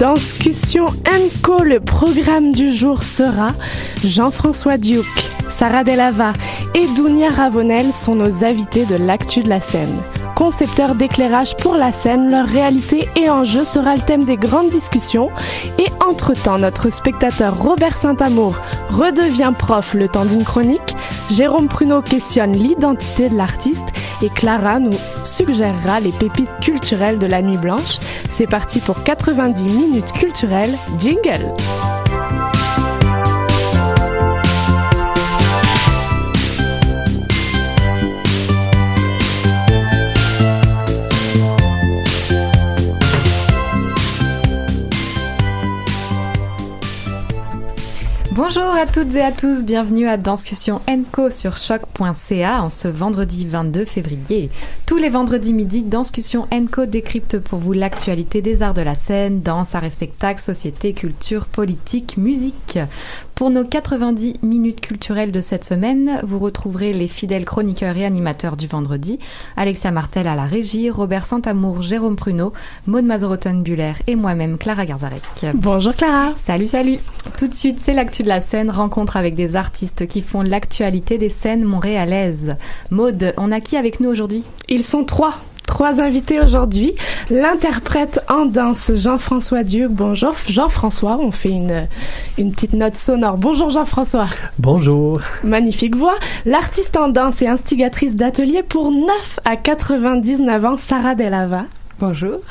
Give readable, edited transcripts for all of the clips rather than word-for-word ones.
Danscussion & le programme du jour sera Jean-François Duke, Sarah Delava et Dounia Ravenel sont nos invités de l'actu de la scène. Concepteurs d'éclairage pour la scène, leur réalité et enjeux sera le thème des grandes discussions. Et entre-temps, notre spectateur Robert Saint-Amour redevient prof le temps d'une chronique, Jérôme Pruneau questionne l'identité de l'artiste et Clara nous suggérera les pépites culturelles de la Nuit Blanche. C'est parti pour 90 minutes culturelles. Jingle! Bonjour à toutes et à tous, bienvenue à Danscussion & Co sur choc.ca en ce vendredi 22 février. Tous les vendredis midi, Danscussion & Co décrypte pour vous l'actualité des arts de la scène, danse, arts et spectacles, société, culture, politique, musique. Pour nos 90 minutes culturelles de cette semaine, vous retrouverez les fidèles chroniqueurs et animateurs du vendredi, Alexia Martel à la régie, Robert Saint-Amour, Jérôme Pruneau, Maud Mazoroton-Buller et moi-même Clara Garzarek. Bonjour Clara. Salut. Tout de suite, c'est l'actu de la scène, rencontre avec des artistes qui font l'actualité des scènes montréalaises. Maud, on a qui avec nous aujourd'hui? Ils sont trois invités aujourd'hui. L'interprète en danse Jean-François Duke. Bonjour Jean-François, on fait une petite note sonore. Bonjour Jean-François. Bonjour. Magnifique voix. L'artiste en danse et instigatrice d'ateliers pour 9 à 99 ans, Sarah Delava. Bonjour.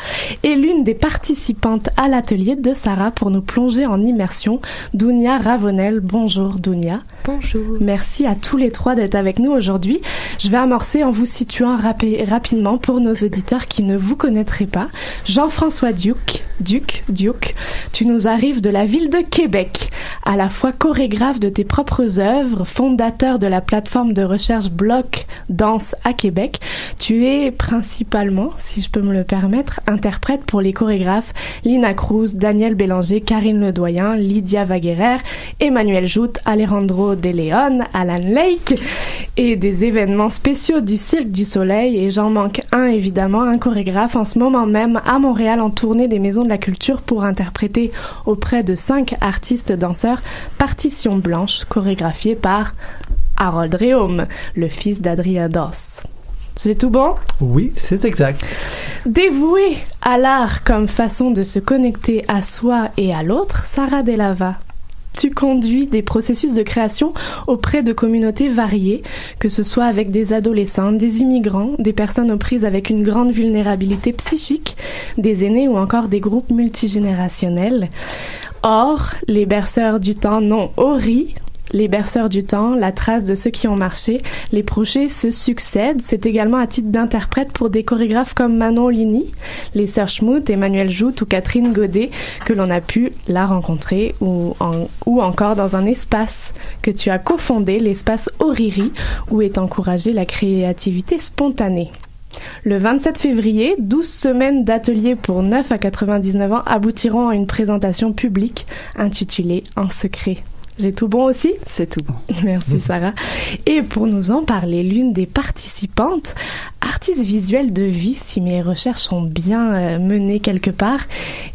Et l'une des participantes à l'atelier de Sarah pour nous plonger en immersion, Dounia Ravenel. Bonjour Dounia. Bonjour. Merci à tous les trois d'être avec nous aujourd'hui. Je vais amorcer en vous situant rapidement pour nos auditeurs qui ne vous connaîtraient pas. Jean-François Duke, tu nous arrives de la ville de Québec. À la fois chorégraphe de tes propres œuvres, fondateur de la plateforme de recherche Bloc Danse à Québec, tu es principalement, si je peux me le permettre, interprète pour les chorégraphes Lina Cruz, Daniel Bélanger, Karine Ledoyen, Lydia Vaguerer, Emmanuel Joute, Alejandro De Leon, Alan Lake et des événements spéciaux du Cirque du Soleil. Et j'en manque un évidemment, un chorégraphe en ce moment même à Montréal en tournée des Maisons de la Culture pour interpréter auprès de 5 artistes danseurs Partition Blanche, chorégraphiée par Harold Réaume, le fils d'Adrien Doss. C'est tout bon? Oui, c'est exact. Dévouée à l'art comme façon de se connecter à soi et à l'autre, Sarah Delava, tu conduis des processus de création auprès de communautés variées, que ce soit avec des adolescents, des immigrants, des personnes aux prises avec une grande vulnérabilité psychique, des aînés ou encore des groupes multigénérationnels. Or, les berceurs du temps, non, Ori, les berceurs du temps, la trace de ceux qui ont marché, les projets se succèdent. C'est également à titre d'interprète pour des chorégraphes comme Manon Ligny, les sœurs Schmout, Emmanuel Joute ou Catherine Godet, que l'on a pu la rencontrer ou encore dans un espace que tu as cofondé, l'espace Oriri, où est encouragée la créativité spontanée. Le 27 février, 12 semaines d'ateliers pour 9 à 99 ans aboutiront à une présentation publique intitulée « En secret ». J'ai tout bon aussi? C'est tout bon. Merci Sarah. Et pour nous en parler, l'une des participantes, artiste visuelle de vie, si mes recherches sont bien menées quelque part,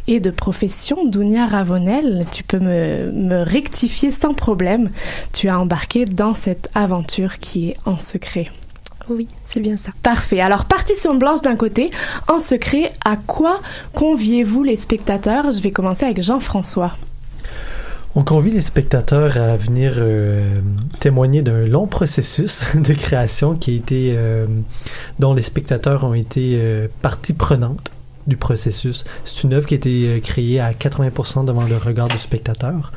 et de profession, Dounia Ravenel, tu peux me rectifier sans problème. Tu as embarqué dans cette aventure qui est En secret. Oui, c'est bien ça. Parfait. Alors, Partition Blanche d'un côté, En secret, à quoi conviez-vous les spectateurs? Je vais commencer avec Jean-François. On convie les spectateurs à venir témoigner d'un long processus de création qui a été, dont les spectateurs ont été partie prenante du processus. C'est une œuvre qui a été créée à 80% devant le regard du spectateur.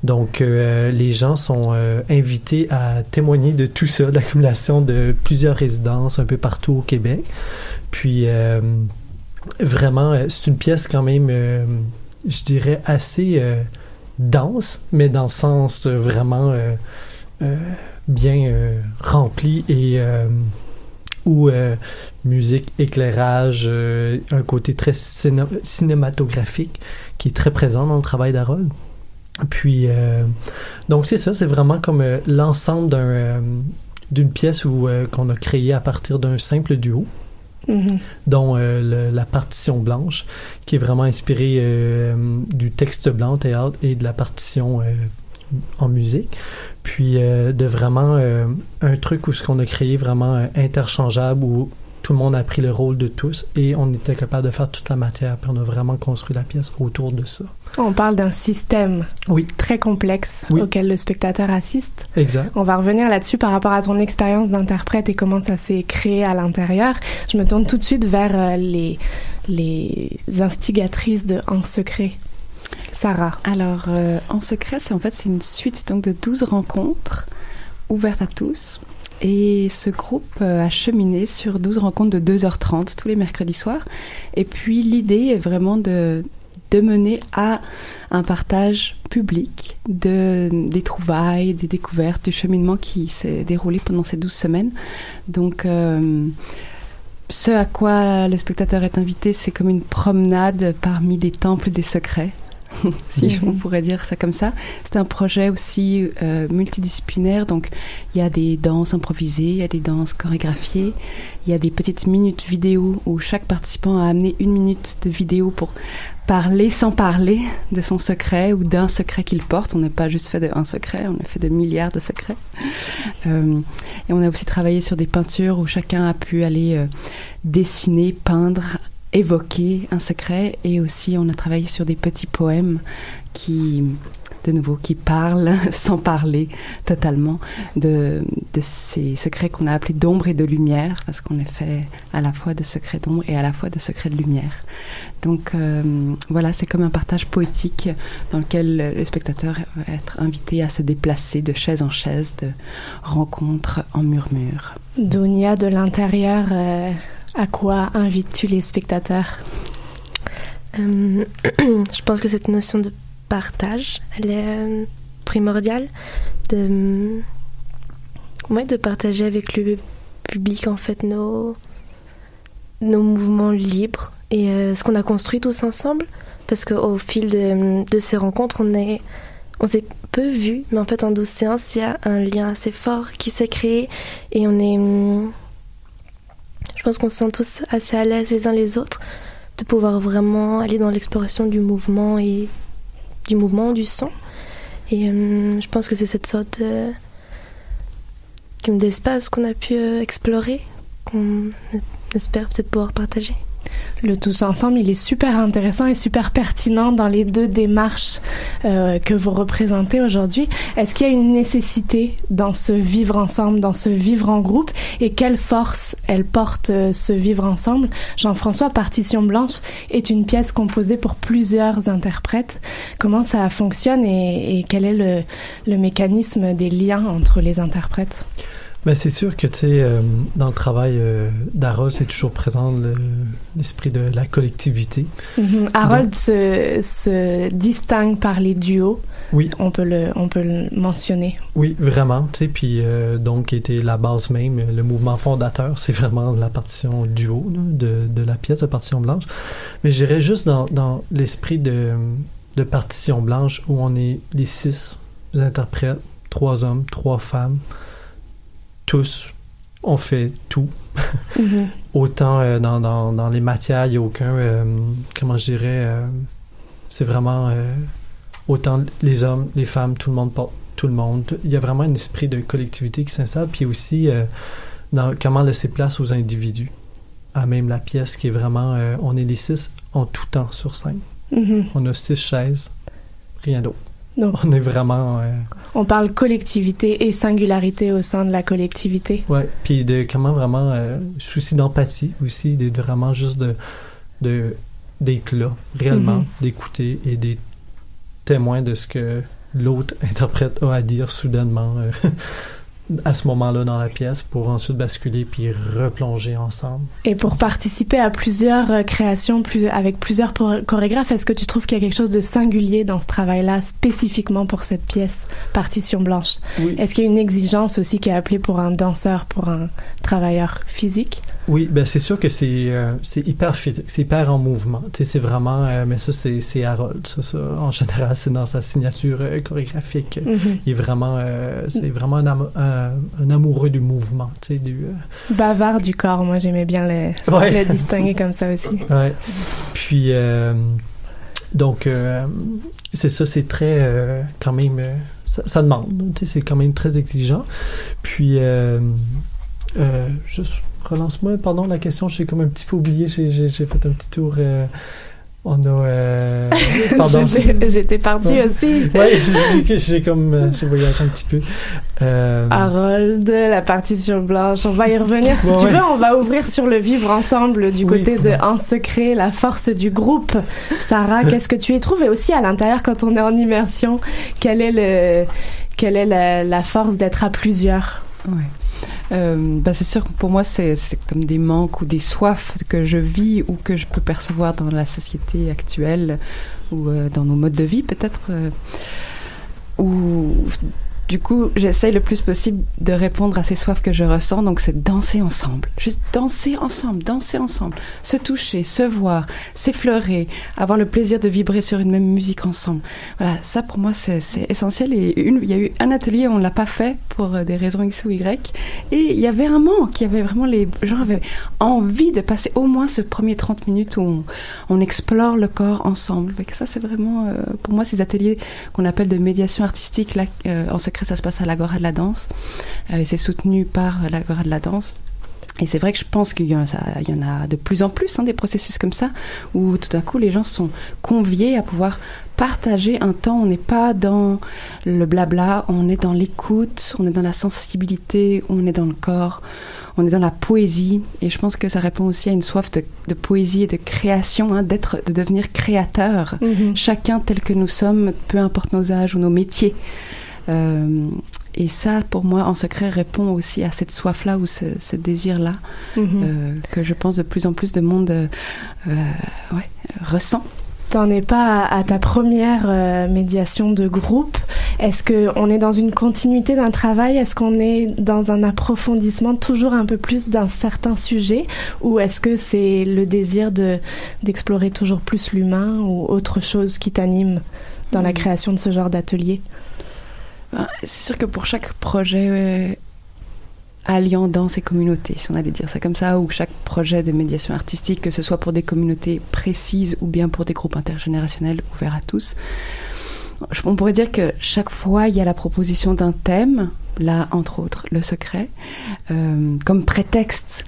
Donc, les gens sont invités à témoigner de tout ça, de l'accumulation de plusieurs résidences un peu partout au Québec. Puis, vraiment, c'est une pièce quand même, je dirais, assez dense, mais dans le sens vraiment bien rempli et où musique, éclairage, un côté très cinématographique qui est très présent dans le travail d'Harold. Puis, donc c'est ça, c'est vraiment comme l'ensemble d'une pièce qu'on a créée à partir d'un simple duo. dont la partition blanche, qui est vraiment inspirée du texte blanc théâtre et de la partition en musique. Puis de vraiment un truc où ce qu'on a créé vraiment interchangeable, où tout le monde a pris le rôle de tous et on était capable de faire toute la matière, puis on a vraiment construit la pièce autour de ça. On parle d'un système très complexe auquel le spectateur assiste. Exact. On va revenir là-dessus par rapport à ton expérience d'interprète et comment ça s'est créé à l'intérieur. Je me tourne tout de suite vers les instigatrices de En Secret. Sarah. Alors, En Secret, c'est une suite donc, de 12 rencontres ouvertes à tous. Et ce groupe a cheminé sur 12 rencontres de 2h30 tous les mercredis soirs. Et puis l'idée est vraiment de mener à un partage public des trouvailles, des découvertes, du cheminement qui s'est déroulé pendant ces 12 semaines. Donc, ce à quoi le spectateur est invité, c'est comme une promenade parmi des temples des secrets. Si on pourrait dire ça comme ça. C'est un projet aussi multidisciplinaire, donc il y a des danses improvisées, il y a des danses chorégraphiées, il y a des petites minutes vidéo où chaque participant a amené 1 minute de vidéo pour parler sans parler de son secret ou d'un secret qu'il porte. On n'est pas juste fait d'un secret, on a fait de milliards de secrets. Et on a aussi travaillé sur des peintures où chacun a pu aller dessiner, peindre, évoquer un secret, et aussi on a travaillé sur des petits poèmes qui parlent sans parler totalement de ces secrets qu'on a appelés d'ombre et de lumière, parce qu'on est fait à la fois de secrets d'ombre et à la fois de secrets de lumière. Donc voilà, c'est comme un partage poétique dans lequel le spectateur va être invité à se déplacer de chaise en chaise, de rencontre en murmure. Dounia, de l'intérieur, à quoi invites-tu les spectateurs? Je pense que cette notion de partage, elle est primordiale, de partager avec le public en fait nos mouvements libres et ce qu'on a construit tous ensemble, parce qu'au fil de ces rencontres, on s'est peu vus, mais en fait en 12 séances, il y a un lien assez fort qui s'est créé, et je pense qu'on se sent tous assez à l'aise les uns les autres de pouvoir vraiment aller dans l'exploration du mouvement et du son. Et je pense que c'est cette sorte d'espace qu'on a pu explorer, qu'on espère peut-être pouvoir partager. Le tous ensemble, il est super intéressant et super pertinent dans les deux démarches que vous représentez aujourd'hui. Est-ce qu'il y a une nécessité dans ce vivre ensemble, dans ce vivre en groupe, et quelle force elle porte ce vivre ensemble? Jean-François, Partition blanche est une pièce composée pour plusieurs interprètes. Comment ça fonctionne et quel est le mécanisme des liens entre les interprètes? Ben, c'est sûr que, tu sais, dans le travail d'Harold, c'est toujours présent l'esprit de la collectivité. Harold se distingue par les duos. Oui. On peut le mentionner. Oui, vraiment, tu sais, puis donc, était la base même, le mouvement fondateur, c'est vraiment la partition duo de la pièce de Partition blanche. Mais j'irais juste dans l'esprit de Partition blanche, où on est les 6 interprètes, 3 hommes, 3 femmes, tous, on fait tout. Autant dans les matières, il n'y a aucun, comment je dirais, c'est vraiment autant les hommes, les femmes, tout le monde porte tout le monde. Il y a vraiment un esprit de collectivité qui s'installe, puis aussi dans comment laisser place aux individus. À même la pièce qui est vraiment, on est les 6 en tout temps sur scène. On a 6 chaises, rien d'autre. Donc, on est vraiment... on parle collectivité et singularité au sein de la collectivité. Oui, puis de comment vraiment... souci d'empathie aussi, d'être vraiment juste d'être là, réellement, d'écouter et d'être témoin de ce que l'autre interprète a à dire soudainement à ce moment-là dans la pièce, pour ensuite basculer puis replonger ensemble. Et pour participer à plusieurs créations avec plusieurs chorégraphes, est-ce que tu trouves qu'il y a quelque chose de singulier dans ce travail-là, spécifiquement pour cette pièce Partition blanche? Oui. Est-ce qu'il y a une exigence aussi qui est appelée pour un danseur, pour un travailleur physique? Oui, ben c'est sûr que c'est hyper physique, c'est hyper en mouvement. Tu sais, c'est vraiment, mais ça c'est Harold, ça en général c'est dans sa signature chorégraphique. Il est vraiment, c'est vraiment un amoureux du mouvement, tu sais, Bavard du corps, moi j'aimais bien le distinguer comme ça aussi. Ouais. Puis, donc, c'est ça, c'est très, quand même, ça demande, tu sais, c'est quand même très exigeant. Puis, juste, relance-moi, pardon, la question, j'ai comme un petit peu oublié, j'ai fait un petit tour... On a... Pardon. J'étais partie aussi. Ouais, j'ai voyagé un petit peu. Harold, la partition blanche, on va y revenir si tu veux. On va ouvrir sur le vivre ensemble du côté de En secret, la force du groupe. Sarah, qu'est-ce que tu y trouves? Et aussi à l'intérieur, quand on est en immersion, quelle est la force d'être à plusieurs? Ouais. C'est sûr que pour moi c'est comme des manques ou des soifs que je vis ou que je peux percevoir dans la société actuelle ou dans nos modes de vie peut-être ou du coup j'essaye le plus possible de répondre à ces soifs que je ressens, donc c'est danser ensemble, juste danser ensemble, se toucher, se voir, s'effleurer, avoir le plaisir de vibrer sur une même musique ensemble. Voilà, ça pour moi c'est essentiel. Et il y a eu un atelier où on l'a pas fait pour des raisons X ou Y, et il y avait un manque, il y avait vraiment les gens avaient envie de passer au moins ce premier 30 minutes où on explore le corps ensemble. Fait que ça c'est vraiment pour moi ces ateliers qu'on appelle de médiation artistique là en secret. Ça se passe à l'Agora de la danse et c'est soutenu par l'Agora de la danse. Et c'est vrai que je pense qu'il y en a de plus en plus des processus comme ça où tout d'un coup les gens sont conviés à pouvoir partager un temps. On n'est pas dans le blabla, on est dans l'écoute, on est dans la sensibilité, on est dans le corps, on est dans la poésie. Et je pense que ça répond aussi à une soif de poésie et de création, de devenir créateur, chacun tel que nous sommes, peu importe nos âges ou nos métiers. Et ça, pour moi, En secret, répond aussi à cette soif-là ou ce désir-là que je pense de plus en plus de monde ressent. T'en es pas à ta première médiation de groupe. Est-ce qu'on est dans une continuité d'un travail? Est-ce qu'on est dans un approfondissement toujours un peu plus d'un certain sujet? Ou est-ce que c'est le désir d'explorer toujours plus l'humain ou autre chose qui t'anime dans la création de ce genre d'atelier? C'est sûr que pour chaque projet alliant danse et communauté, si on allait dire ça comme ça, ou chaque projet de médiation artistique, que ce soit pour des communautés précises ou bien pour des groupes intergénérationnels ouverts à tous, on pourrait dire que chaque fois il y a la proposition d'un thème, là entre autres le secret, comme prétexte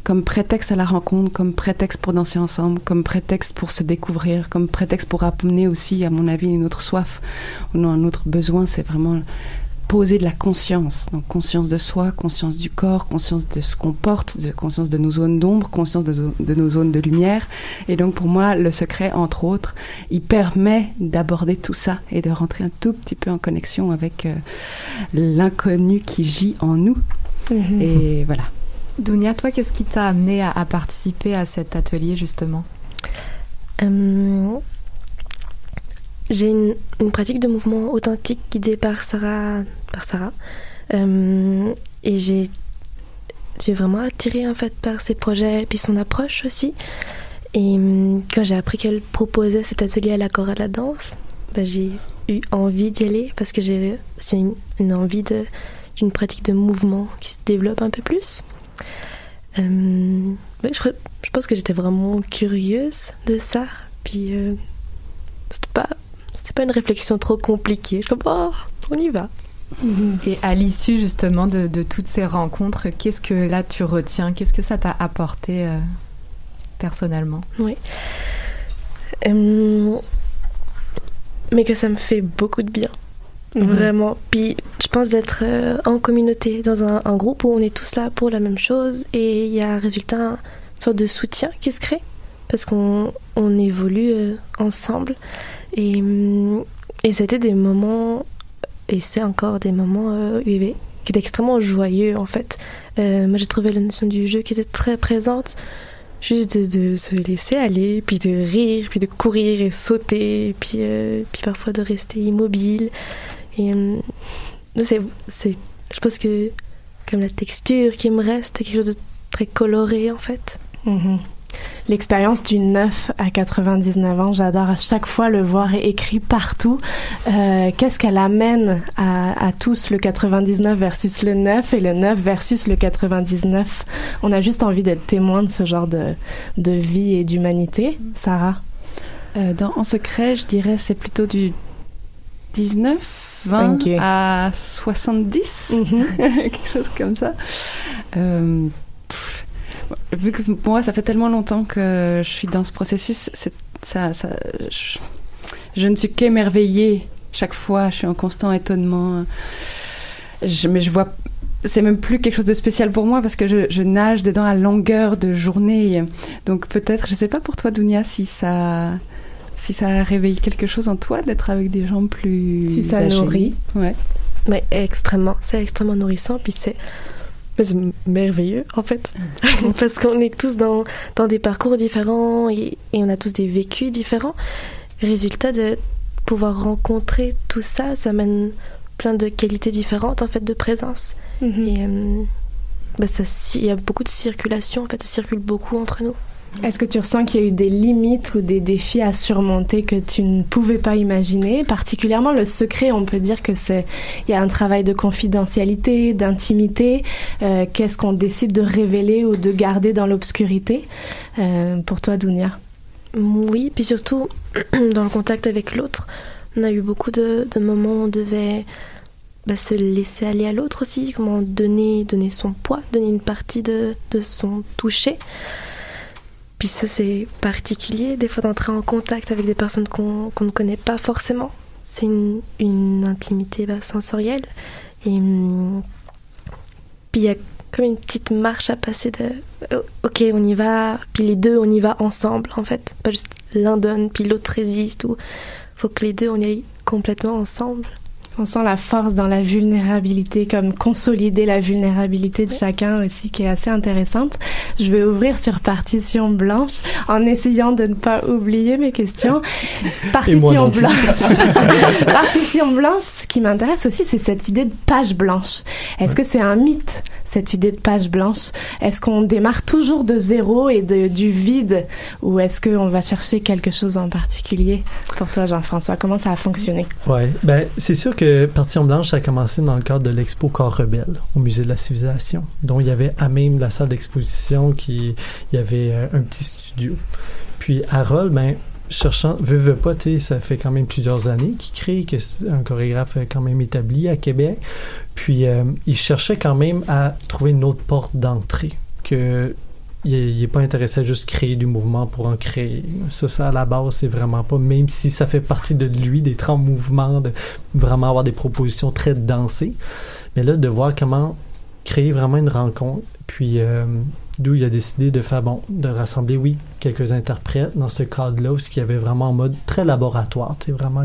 à la rencontre, comme prétexte pour danser ensemble, comme prétexte pour se découvrir, comme prétexte pour amener aussi, à mon avis, une autre soif ou un autre besoin. C'est vraiment poser de la conscience, donc conscience de soi, conscience du corps, conscience de ce qu'on porte, conscience de nos zones d'ombre, conscience de nos zones de lumière. Et donc pour moi, le secret, entre autres, il permet d'aborder tout ça et de rentrer un tout petit peu en connexion avec l'inconnu qui gît en nous. Et voilà. Dounia, toi, qu'est-ce qui t'a amené à participer à cet atelier, justement? J'ai une pratique de mouvement authentique guidée par Sarah. Et j'ai vraiment attirée en fait par ses projets et puis son approche aussi. Et quand j'ai appris qu'elle proposait cet atelier à l'Agora de la danse, j'ai eu envie d'y aller parce que j'ai aussi une envie d'une pratique de mouvement qui se développe un peu plus. Je pense que j'étais vraiment curieuse de ça. Puis c'était pas une réflexion trop compliquée. Je suis comme, on y va. Et à l'issue justement de toutes ces rencontres, qu'est-ce que là tu retiens? Qu'est-ce que ça t'a apporté personnellement? Oui. Mais que ça me fait beaucoup de bien. Vraiment. Puis je pense d'être en communauté, dans un groupe où on est tous là pour la même chose et il y a résultat une sorte de soutien qui se crée parce qu'on évolue ensemble. Et c'était des moments, et c'est encore des moments qui étaient extrêmement joyeux en fait. Moi j'ai trouvé la notion du jeu qui était très présente, juste de se laisser aller, puis de rire, puis de courir et sauter, puis parfois de rester immobile. Et je pense que comme la texture qui me reste, c'est quelque chose de très coloré en fait. l'expérience du 9 à 99 ans. J'adore à chaque fois le voir écrit partout. Qu'est-ce qu'elle amène à tous, le 99 versus le 9 et le 9 versus le 99? On a juste envie d'être témoin de ce genre de vie et d'humanité. Sarah? Dans En secret, je dirais c'est plutôt du 19, 20 à 70, quelque chose comme ça. Vu que pour moi, ça fait tellement longtemps que je suis dans ce processus, je ne suis qu'émerveillée chaque fois. Je suis en constant étonnement. Mais je vois, c'est même plus quelque chose de spécial pour moi parce que je nage dedans à longueur de journée. Donc peut-être, je sais pas pour toi, Dounia, si ça a réveillé quelque chose en toi d'être avec des gens plus si ça âgés. Nourrit. Ouais. Mais extrêmement, c'est extrêmement nourrissant, puis c'est merveilleux en fait, parce qu'on est tous dans des parcours différents et on a tous des vécus différents. Résultat de pouvoir rencontrer tout ça, ça amène plein de qualités différentes en fait de présence. Et il y a beaucoup de circulation en fait, ça circule beaucoup entre nous. Est-ce que tu ressens qu'il y a eu des limites ou des défis à surmonter que tu ne pouvais pas imaginer? Particulièrement le secret, on peut dire que il y a un travail de confidentialité, d'intimité. Qu'est-ce qu'on décide de révéler ou de garder dans l'obscurité? Pour toi, Dounia? Oui, puis surtout dans le contact avec l'autre, on a eu beaucoup de moments où on devait se laisser aller à l'autre aussi, comment donner son poids, donner une partie de son toucher. Puis ça, c'est particulier, des fois, d'entrer en contact avec des personnes qu'on ne connaît pas forcément. C'est une intimité sensorielle. Et puis il y a comme une petite marche à passer de « Ok, on y va », puis les deux, on y va ensemble, en fait. Pas juste l'un donne, puis l'autre résiste. Il faut que les deux, on y aille complètement ensemble. On sent la force dans la vulnérabilité, comme consolider la vulnérabilité de chacun aussi, qui est assez intéressante. Je vais ouvrir sur Partition blanche en essayant de ne pas oublier mes questions. Partition blanche. Partition blanche, ce qui m'intéresse aussi, c'est cette idée de page blanche. Est-ce que c'est un mythe, cette idée de page blanche? Est-ce qu'on démarre toujours de zéro et du vide? Ou est-ce qu'on va chercher quelque chose en particulier? Pour toi, Jean-François, comment ça a fonctionné? Ouais, c'est sûr que Partition blanche, ça a commencé dans le cadre de l'expo Corps rebelle au Musée de la Civilisation, dont il y avait à même la salle d'exposition il y avait un petit studio. Puis Harold, cherchant, veut pas, ça fait quand même plusieurs années qu'il crée, que c'est un chorégraphe quand même établi à Québec. Puis il cherchait quand même à trouver une autre porte d'entrée, que il n'est pas intéressé à juste créer du mouvement pour en créer. Ça, à la base, c'est vraiment pas, même si ça fait partie de lui, d'être en mouvement, de vraiment avoir des propositions très dansées. Mais là, de voir comment créer vraiment une rencontre, puis d'où il a décidé de rassembler, quelques interprètes dans ce cadre-là, où il y avait vraiment en mode très laboratoire, vraiment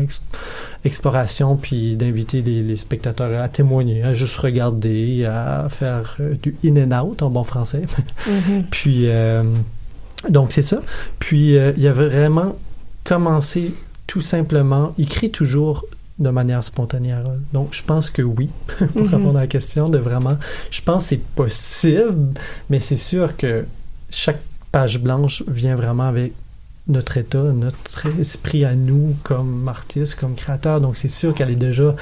exploration, puis d'inviter les spectateurs à témoigner, à juste regarder, à faire du in and out en bon français. Puis, donc c'est ça. Puis, il a vraiment commencé tout simplement, il crée toujours de manière spontanée. Donc, je pense que oui, pour répondre à la question, je pense que c'est possible, mais c'est sûr que chaque page blanche vient vraiment avec notre état, notre esprit à nous comme artistes, comme créateurs. Donc, c'est sûr qu'elle est déjà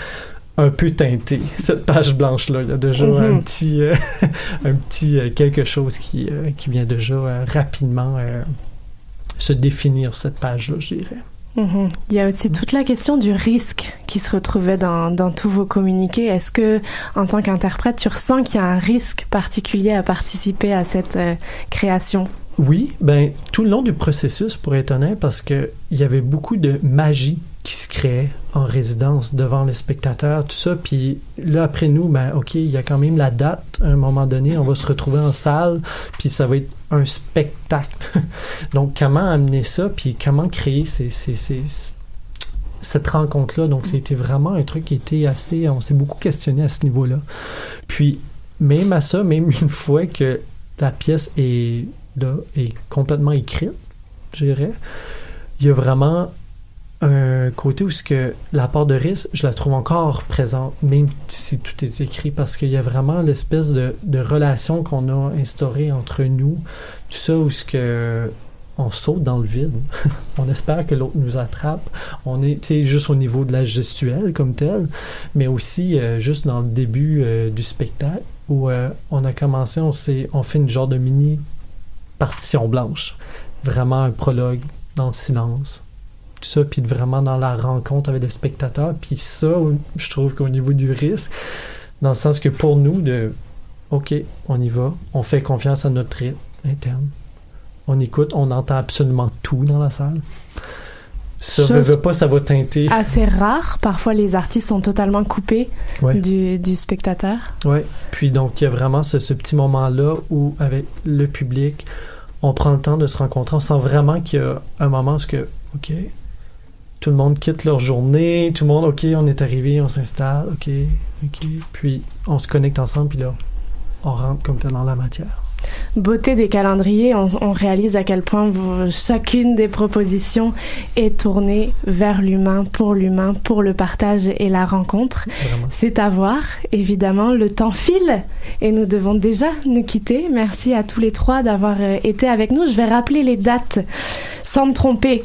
un peu teintée, cette page blanche-là. Il y a déjà un petit quelque chose qui vient déjà rapidement se définir, cette page-là, je dirais. Il y a aussi toute la question du risque qui se retrouvait dans tous vos communiqués. Est-ce que, en tant qu'interprète, tu ressens qu'il y a un risque particulier à participer à cette création? Oui, tout le long du processus, pour être honnête, parce que il y avait beaucoup de magie qui se créait en résidence devant les spectateurs, tout ça. Puis là, après nous, OK, il y a quand même la date. À un moment donné, on va se retrouver en salle, puis ça va être un spectacle. Donc, comment amener ça, puis comment créer cette rencontre-là. Donc, c'était vraiment un truc qui était assez... On s'est beaucoup questionné à ce niveau-là. Puis, même à ça, même une fois que la pièce est complètement écrite, je dirais, il y a vraiment un côté où la part de risque, je la trouve encore présente, même si tout est écrit, parce qu'il y a vraiment l'espèce de relation qu'on a instaurée entre nous, tout ça, où on saute dans le vide. On espère que l'autre nous attrape. On est, tu sais, juste au niveau de la gestuelle comme telle, mais aussi juste dans le début du spectacle où on a commencé, on fait une genre de mini partition blanche. Vraiment un prologue dans le silence. Tout ça, puis vraiment dans la rencontre avec le spectateur. Puis ça, je trouve qu'au niveau du risque, dans le sens que pour nous, OK, on y va, on fait confiance à notre rythme interne. On écoute, on entend absolument tout dans la salle. Ça veut pas, ça va teinter. Assez rare. Parfois, les artistes sont totalement coupés du spectateur. Oui. Puis donc, il y a vraiment ce petit moment-là où, avec le public, on prend le temps de se rencontrer. On sent vraiment qu'il y a un moment où OK, tout le monde quitte leur journée, tout le monde, OK, on est arrivé, on s'installe, OK. Puis, on se connecte ensemble, puis là, on rentre comme tel dans la matière. Beauté des calendriers, on réalise à quel point chacune des propositions est tournée vers l'humain, pour le partage et la rencontre. Vraiment. C'est à voir, évidemment, le temps file et nous devons déjà nous quitter. Merci à tous les trois d'avoir été avec nous. Je vais rappeler les dates sans me tromper.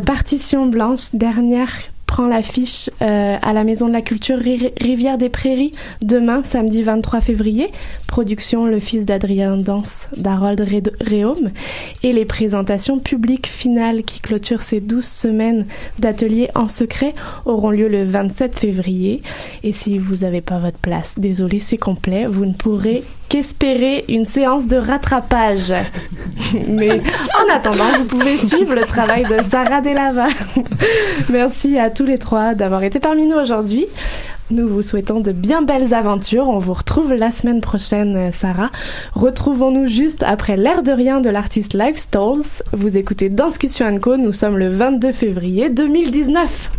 Partition blanche, dernière prend l'affiche à la Maison de la Culture Rivière des Prairies demain, samedi 23 février. Production Le Fils d'Adrien Danse d'Harold Réaume. Et les présentations publiques finales qui clôturent ces 12 semaines d'ateliers en secret auront lieu le 27 février. Et si vous n'avez pas votre place, désolé, c'est complet. Vous ne pourrez qu'espérer une séance de rattrapage. Mais en attendant, vous pouvez suivre le travail de Sarah Dellava. Merci à tous les trois d'avoir été parmi nous aujourd'hui. Nous vous souhaitons de bien belles aventures. On vous retrouve la semaine prochaine, Sarah. Retrouvons-nous juste après l'air de rien de l'artiste Live Stalls. Vous écoutez Danscussion & Co. Nous sommes le 22 février 2019.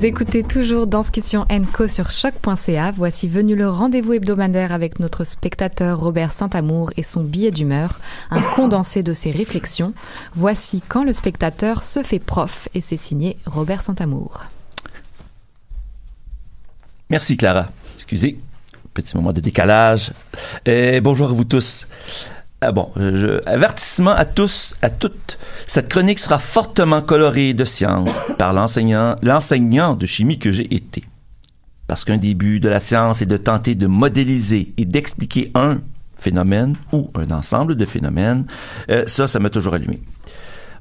écoutez toujours Danscussion & Co sur choc.ca. Voici venu le rendez-vous hebdomadaire avec notre spectateur Robert Saint-Amour et son billet d'humeur, un condensé de ses réflexions. Voici Quand le spectateur se fait prof, et c'est signé Robert Saint-Amour. Merci Clara. Excusez, petit moment de décalage. Bonjour à vous tous. Avertissement à tous, à toutes. Cette chronique sera fortement colorée de science par l'enseignant de chimie que j'ai été. Parce qu'un des buts de la science est de tenter de modéliser et d'expliquer un phénomène ou un ensemble de phénomènes. Ça m'a toujours allumé.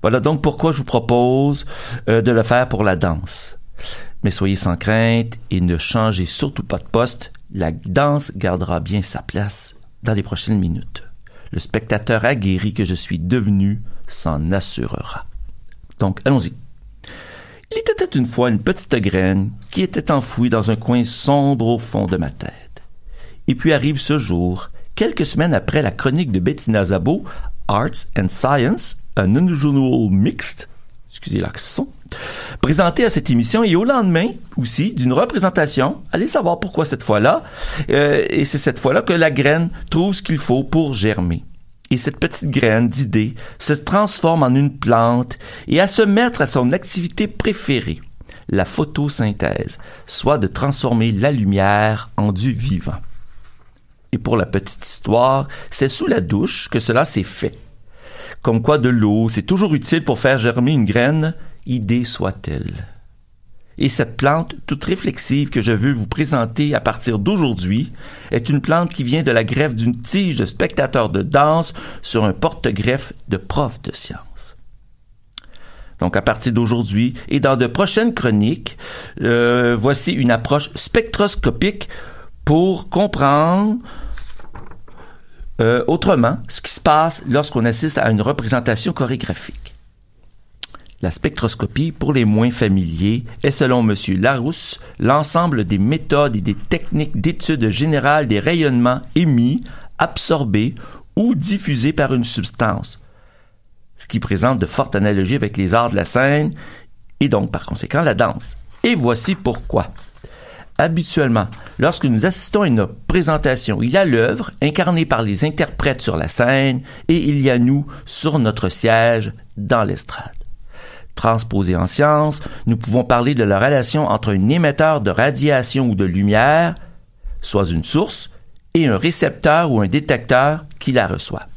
Voilà donc pourquoi je vous propose de le faire pour la danse. Mais soyez sans crainte et ne changez surtout pas de poste. La danse gardera bien sa place dans les prochaines minutes. Le spectateur aguerri que je suis devenu s'en assurera. Donc, allons-y. Il était une fois une petite graine qui était enfouie dans un coin sombre au fond de ma tête. Et puis arrive ce jour, quelques semaines après la chronique de Bettina Szabo, Arts and Science, an Unusual Mixed, excusez l'accent, présenté à cette émission, et au lendemain aussi d'une représentation, allez savoir pourquoi cette fois-là, et c'est cette fois-là que la graine trouve ce qu'il faut pour germer. Et cette petite graine d'idée se transforme en une plante et à se mettre à son activité préférée, la photosynthèse, soit de transformer la lumière en du vivant. Et pour la petite histoire, c'est sous la douche que cela s'est fait. Comme quoi de l'eau, c'est toujours utile pour faire germer une graine, idée soit-elle. Et cette plante toute réflexive que je veux vous présenter à partir d'aujourd'hui est une plante qui vient de la greffe d'une tige de spectateur de danse sur un porte-greffe de prof de sciences. Donc à partir d'aujourd'hui et dans de prochaines chroniques, voici une approche spectroscopique pour comprendre autrement ce qui se passe lorsqu'on assiste à une représentation chorégraphique. La spectroscopie, pour les moins familiers, est selon M. Larousse l'ensemble des méthodes et des techniques d'étude générale des rayonnements émis, absorbés ou diffusés par une substance, ce qui présente de fortes analogies avec les arts de la scène et donc par conséquent la danse. Et voici pourquoi. Habituellement, lorsque nous assistons à une présentation, il y a l'œuvre incarnée par les interprètes sur la scène et il y a nous sur notre siège dans l'estrade. Transposé en science, nous pouvons parler de la relation entre un émetteur de radiation ou de lumière, soit une source, et un récepteur ou un détecteur qui la reçoit.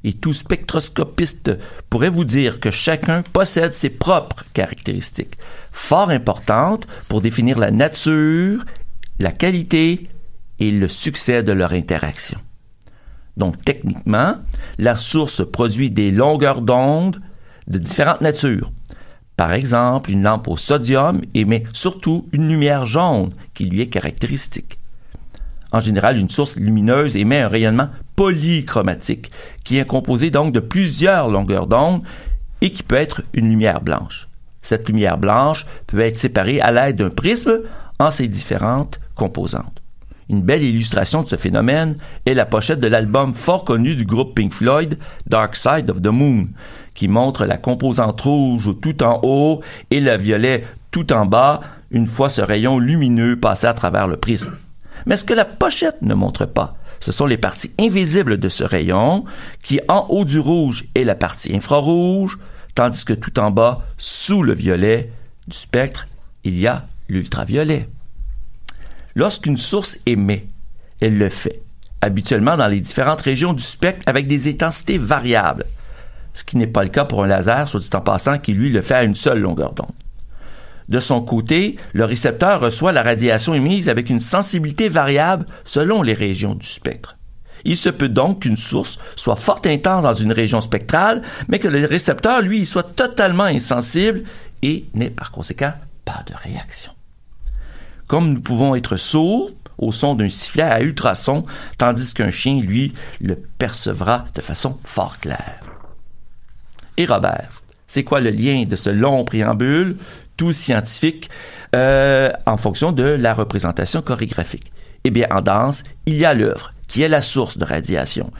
Et tout spectroscopiste pourrait vous dire que chacun possède ses propres caractéristiques, fort importantes pour définir la nature, la qualité et le succès de leur interaction. Donc, techniquement, la source produit des longueurs d'onde de différentes natures. Par exemple, une lampe au sodium émet surtout une lumière jaune qui lui est caractéristique. En général, une source lumineuse émet un rayonnement polychromatique qui est composé donc de plusieurs longueurs d'onde et qui peut être une lumière blanche. Cette lumière blanche peut être séparée à l'aide d'un prisme en ses différentes composantes. Une belle illustration de ce phénomène est la pochette de l'album fort connu du groupe Pink Floyd, Dark Side of the Moon, qui montre la composante rouge tout en haut et le violet tout en bas, une fois ce rayon lumineux passé à travers le prisme. Mais ce que la pochette ne montre pas, ce sont les parties invisibles de ce rayon, qui en haut du rouge est la partie infrarouge, tandis que tout en bas, sous le violet du spectre, il y a l'ultraviolet. Lorsqu'une source émet, elle le fait, habituellement dans les différentes régions du spectre avec des intensités variables, ce qui n'est pas le cas pour un laser, soit dit en passant, qui lui le fait à une seule longueur d'onde. De son côté, le récepteur reçoit la radiation émise avec une sensibilité variable selon les régions du spectre. Il se peut donc qu'une source soit fort intense dans une région spectrale, mais que le récepteur, lui, soit totalement insensible et n'ait par conséquent pas de réaction. Comme nous pouvons être sourds au son d'un sifflet à ultrasons, tandis qu'un chien, lui, le percevra de façon fort claire. Et Robert, c'est quoi le lien de ce long préambule, tout scientifique, en fonction de la représentation chorégraphique? Eh bien, en danse, il y a l'œuvre, qui est la source de radiation,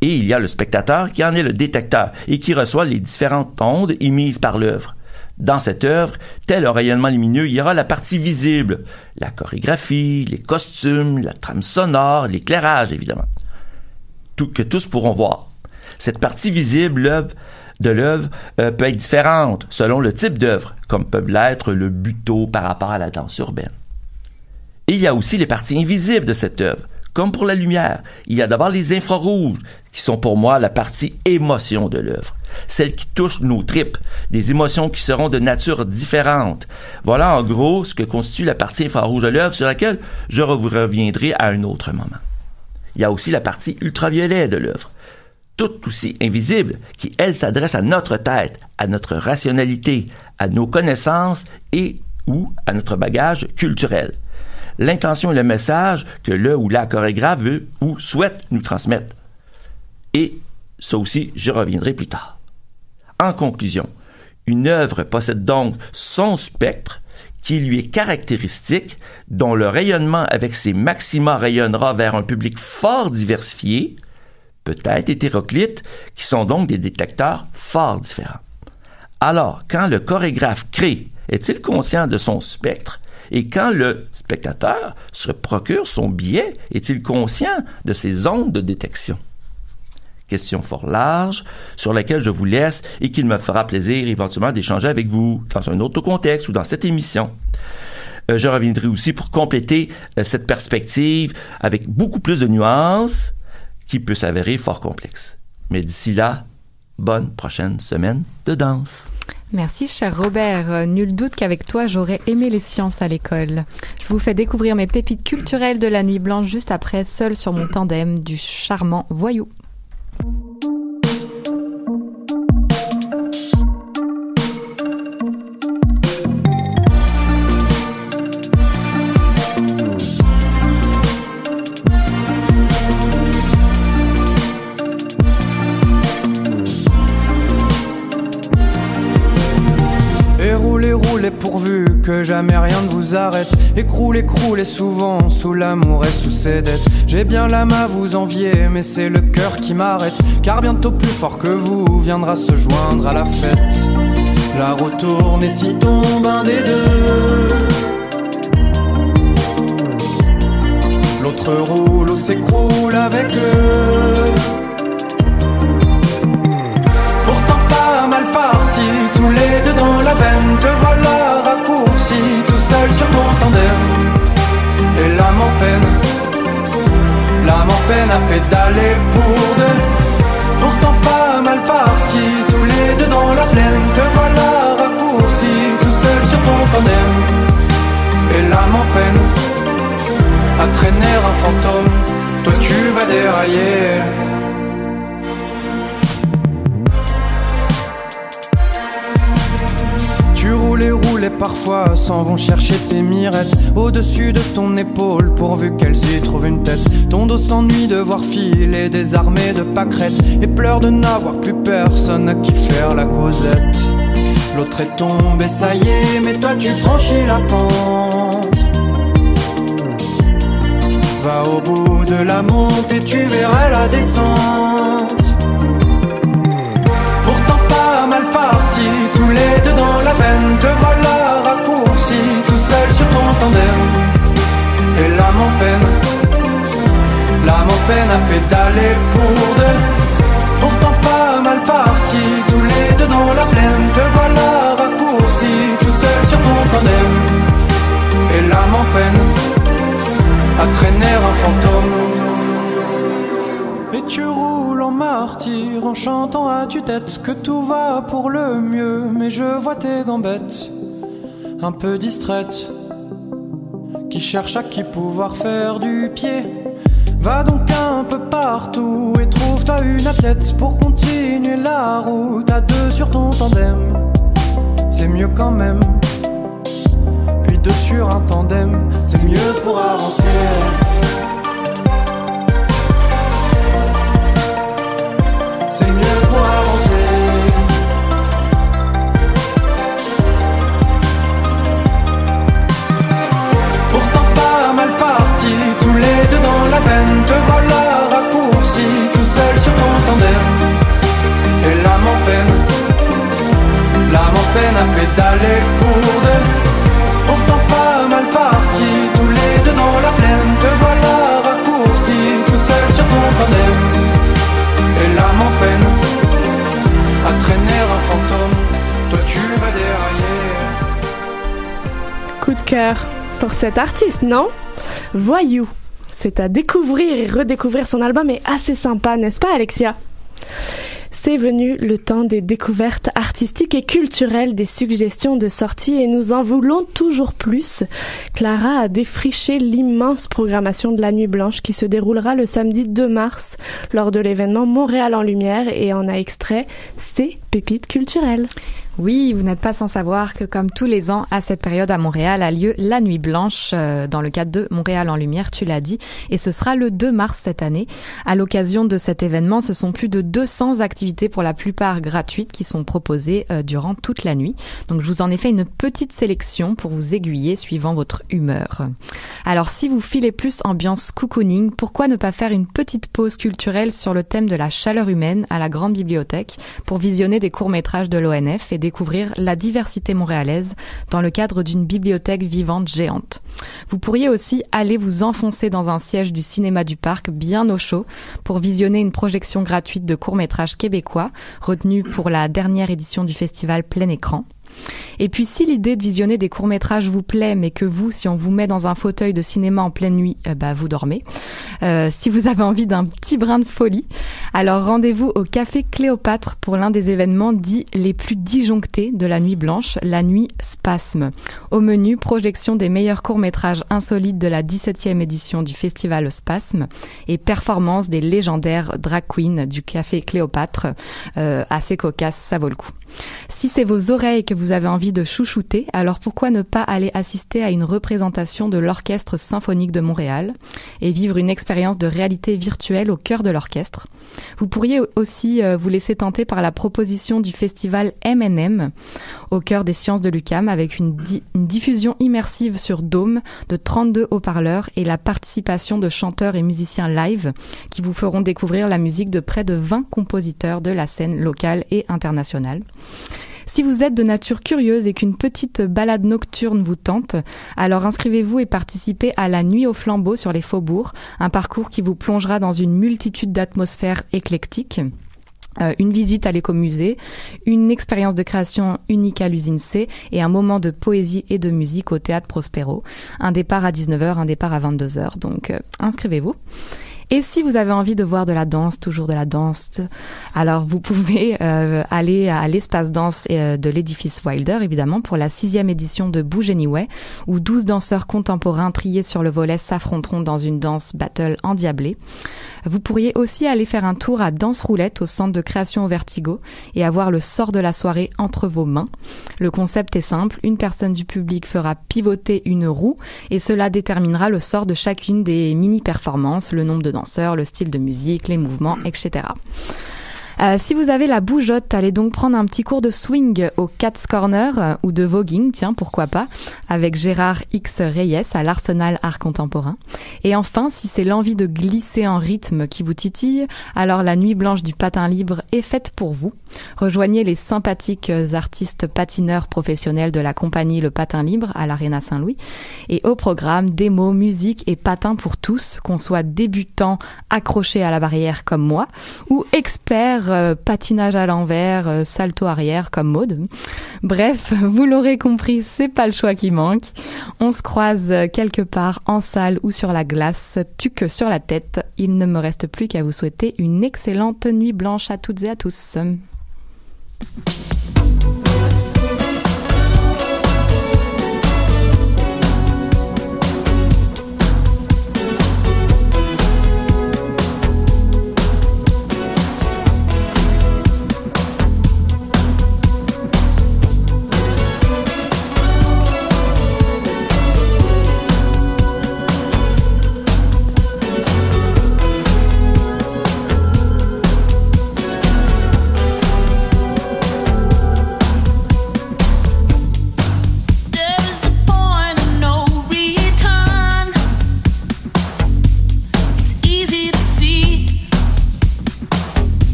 et il y a le spectateur qui en est le détecteur et qui reçoit les différentes ondes émises par l'œuvre. Dans cette œuvre, tel un rayonnement lumineux, il y aura la partie visible, la chorégraphie, les costumes, la trame sonore, l'éclairage, évidemment, que tous pourront voir. Cette partie visible de l'œuvre peut être différente selon le type d'œuvre, comme peuvent l'être le buto par rapport à la danse urbaine. Et il y a aussi les parties invisibles de cette œuvre, comme pour la lumière. Il y a d'abord les infrarouges, qui sont pour moi la partie émotion de l'œuvre, celles qui touchent nos tripes, des émotions qui seront de nature différente. Voilà en gros ce que constitue la partie infrarouge de l'œuvre, sur laquelle je vous reviendrai à un autre moment. Il y a aussi la partie ultraviolet de l'œuvre, toute aussi invisible, qui, elle, s'adresse à notre tête, à notre rationalité, à nos connaissances et ou à notre bagage culturel. L'intention et le message que le ou la chorégraphe veut ou souhaite nous transmettre. Et ça aussi, je reviendrai plus tard. En conclusion, une œuvre possède donc son spectre qui lui est caractéristique, dont le rayonnement avec ses maxima rayonnera vers un public fort diversifié, peut-être hétéroclites, qui sont donc des détecteurs fort différents. Alors, quand le chorégraphe crée, est-il conscient de son spectre? Et quand le spectateur se procure son billet, est-il conscient de ses ondes de détection? Question fort large, sur laquelle je vous laisse et qu'il me fera plaisir éventuellement d'échanger avec vous dans un autre contexte ou dans cette émission. Je reviendrai aussi pour compléter cette perspective avec beaucoup plus de nuances qui peut s'avérer fort complexe. Mais d'ici là, bonne prochaine semaine de danse. Merci, cher Robert. Nul doute qu'avec toi, j'aurais aimé les sciences à l'école. Je vous fais découvrir mes pépites culturelles de la Nuit Blanche juste après, seul sur mon tandem du charmant Voyou. Roulez pourvu que jamais rien ne vous arrête. Écroulez souvent sous l'amour et sous ses dettes. J'ai bien l'âme à vous envier, mais c'est le cœur qui m'arrête. Car bientôt plus fort que vous viendra se joindre à la fête. La roue tourne et s'y tombe un des deux. L'autre roule ou s'écroule avec eux. Pourtant pas mal parti, tous les deux dans la veine. Te voilà raccourci, tout seul sur ton tandem. Et l'âme en peine à pédaler pour deux. Pourtant pas mal parti, tous les deux dans la plaine. Te voilà raccourci, tout seul sur ton tandem. Et l'âme en peine à traîner un fantôme. Toi tu vas dérailler. Tu roules et parfois s'en vont chercher tes mirettes au-dessus de ton épaule pourvu qu'elles y trouvent une tête. Ton dos s'ennuie de voir filer des armées de pâquerettes et pleure de n'avoir plus personne à qui faire la causette. L'autre est tombé, ça y est, mais toi tu franchis la pente. Va au bout de la montée, tu verras la descente. Pourtant pas mal parti, tous les deux dans la veine. Te voilà raccourci, tout seul sur ton tandem. Et l'âme en peine à pédaler pour deux. Pourtant pas mal parti, tous les deux dans la plaine. Te voilà raccourci, tout seul sur ton tandem. Et l'âme en peine à traîner un fantôme. Et tu roules en martyr en chantant à tue-tête que tout va pour le mieux. Mais je vois tes gambettes un peu distraites qui cherchent à qui pouvoir faire du pied. Va donc un peu partout et trouve-toi une athlète pour continuer la route à deux sur ton tandem. C'est mieux quand même. Puis deux sur un tandem, c'est mieux pour avancer. C'est mieux pour avancer. Pourtant pas mal parti, tous les deux dans la veine. Te voilà raccourci, tout seul sur ton tandem. Et l'âme en peine à pédaler d'ailleurs pour cet artiste, non? Voyou. C'est à découvrir et redécouvrir. Son album est assez sympa, n'est-ce pas, Alexia? C'est venu le temps des découvertes artistiques et culturelles, des suggestions de sorties et nous en voulons toujours plus. Clara a défriché l'immense programmation de la Nuit Blanche qui se déroulera le samedi 2 mars lors de l'événement Montréal en Lumière et en a extrait ses pépites culturelles. Oui, vous n'êtes pas sans savoir que comme tous les ans, à cette période à Montréal a lieu la Nuit Blanche dans le cadre de Montréal en Lumière, tu l'as dit, et ce sera le 2 mars cette année. À l'occasion de cet événement, ce sont plus de 200 activités pour la plupart gratuites qui sont proposées durant toute la nuit. Donc je vous en ai fait une petite sélection pour vous aiguiller suivant votre humeur. Alors si vous filez plus ambiance cocooning, pourquoi ne pas faire une petite pause culturelle sur le thème de la chaleur humaine à la Grande Bibliothèque pour visionner des courts-métrages de l'ONF et découvrir la diversité montréalaise dans le cadre d'une bibliothèque vivante géante. Vous pourriez aussi aller vous enfoncer dans un siège du cinéma du parc bien au chaud pour visionner une projection gratuite de courts-métrages québécois retenue pour la dernière édition du festival Plein Écran. Et puis si l'idée de visionner des courts-métrages vous plaît, mais que vous, si on vous met dans un fauteuil de cinéma en pleine nuit, vous dormez. Si vous avez envie d'un petit brin de folie, alors rendez-vous au Café Cléopâtre pour l'un des événements dits les plus disjonctés de la Nuit Blanche, la Nuit Spasme. Au menu, projection des meilleurs courts-métrages insolites de la 17e édition du festival Spasme et performance des légendaires drag queens du Café Cléopâtre, assez cocasse, ça vaut le coup. Si c'est vos oreilles que vous avez envie de chouchouter, alors pourquoi ne pas aller assister à une représentation de l'Orchestre Symphonique de Montréal et vivre une expérience de réalité virtuelle au cœur de l'orchestre. Vous pourriez aussi vous laisser tenter par la proposition du festival M&M au cœur des sciences de l'UQAM avec une diffusion immersive sur Dôme de 32 haut-parleurs et la participation de chanteurs et musiciens live qui vous feront découvrir la musique de près de 20 compositeurs de la scène locale et internationale. Si vous êtes de nature curieuse et qu'une petite balade nocturne vous tente, alors inscrivez-vous et participez à la Nuit au flambeau sur les faubourgs, un parcours qui vous plongera dans une multitude d'atmosphères éclectiques. Une visite à l'écomusée, une expérience de création unique à l'usine C et un moment de poésie et de musique au Théâtre Prospero. Un départ à 19h, un départ à 22h, donc inscrivez-vous. Et si vous avez envie de voir de la danse, toujours de la danse, alors vous pouvez aller à l'espace danse de l'édifice Wilder, évidemment, pour la 6e édition de Bouge Anyway, où 12 danseurs contemporains triés sur le volet s'affronteront dans une danse battle endiablée. Vous pourriez aussi aller faire un tour à Danse Roulette au centre de création au Vertigo et avoir le sort de la soirée entre vos mains. Le concept est simple, une personne du public fera pivoter une roue et cela déterminera le sort de chacune des mini-performances, le nombre de danseurs, le style de musique, les mouvements, etc. Si vous avez la bougeotte, allez donc prendre un petit cours de swing au Cat's Corner ou de voguing, tiens, pourquoi pas, avec Gérard X Reyes à l'Arsenal Art Contemporain. Et enfin, si c'est l'envie de glisser en rythme qui vous titille, alors la Nuit Blanche du patin libre est faite pour vous. Rejoignez les sympathiques artistes patineurs professionnels de la compagnie Le Patin Libre à l'Arena Saint-Louis. Et au programme, démos, musique et patin pour tous, qu'on soit débutant accroché à la barrière comme moi, ou expert patinage à l'envers, salto arrière comme Maud. Bref, vous l'aurez compris, c'est pas le choix qui manque. On se croise quelque part en salle ou sur la glace, tuque sur la tête. Il ne me reste plus qu'à vous souhaiter une excellente nuit blanche à toutes et à tous.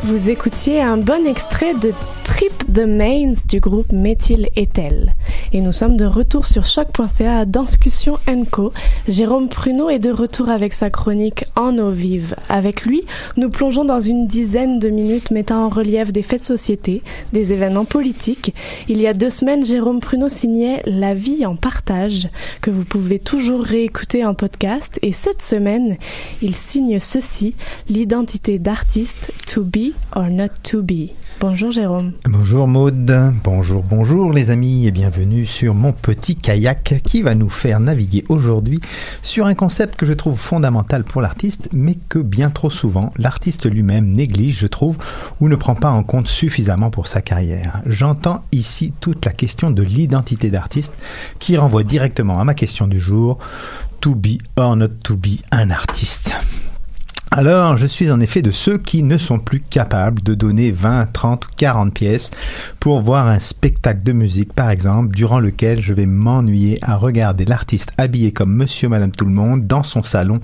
Vous écoutiez un bon extrait de Trip the Mains du groupe Méthyle Éthel. Et nous sommes de retour sur choc.ca à Danscussion & Jérôme Pruneau est de retour avec sa chronique En eau vive. Avec lui, nous plongeons dans une dizaine de minutes mettant en relief des faits de société, des événements politiques. Il y a 2 semaines, Jérôme Pruneau signait La vie en partage, que vous pouvez toujours réécouter en podcast. Et cette semaine, il signe ceci, l'identité d'artiste To be or not to be. Bonjour Jérôme. Bonjour Maude, bonjour les amis et bienvenue sur mon petit kayak qui va nous faire naviguer aujourd'hui sur un concept que je trouve fondamental pour l'artiste mais que bien trop souvent l'artiste lui-même néglige, je trouve, ou ne prend pas en compte suffisamment pour sa carrière. J'entends ici toute la question de l'identité d'artiste qui renvoie directement à ma question du jour, to be or not to be un artiste. Alors, je suis en effet de ceux qui ne sont plus capables de donner 20, 30 ou 40 pièces pour voir un spectacle de musique, par exemple, durant lequel je vais m'ennuyer à regarder l'artiste habillé comme Monsieur, Madame Tout-le-Monde dans son salon,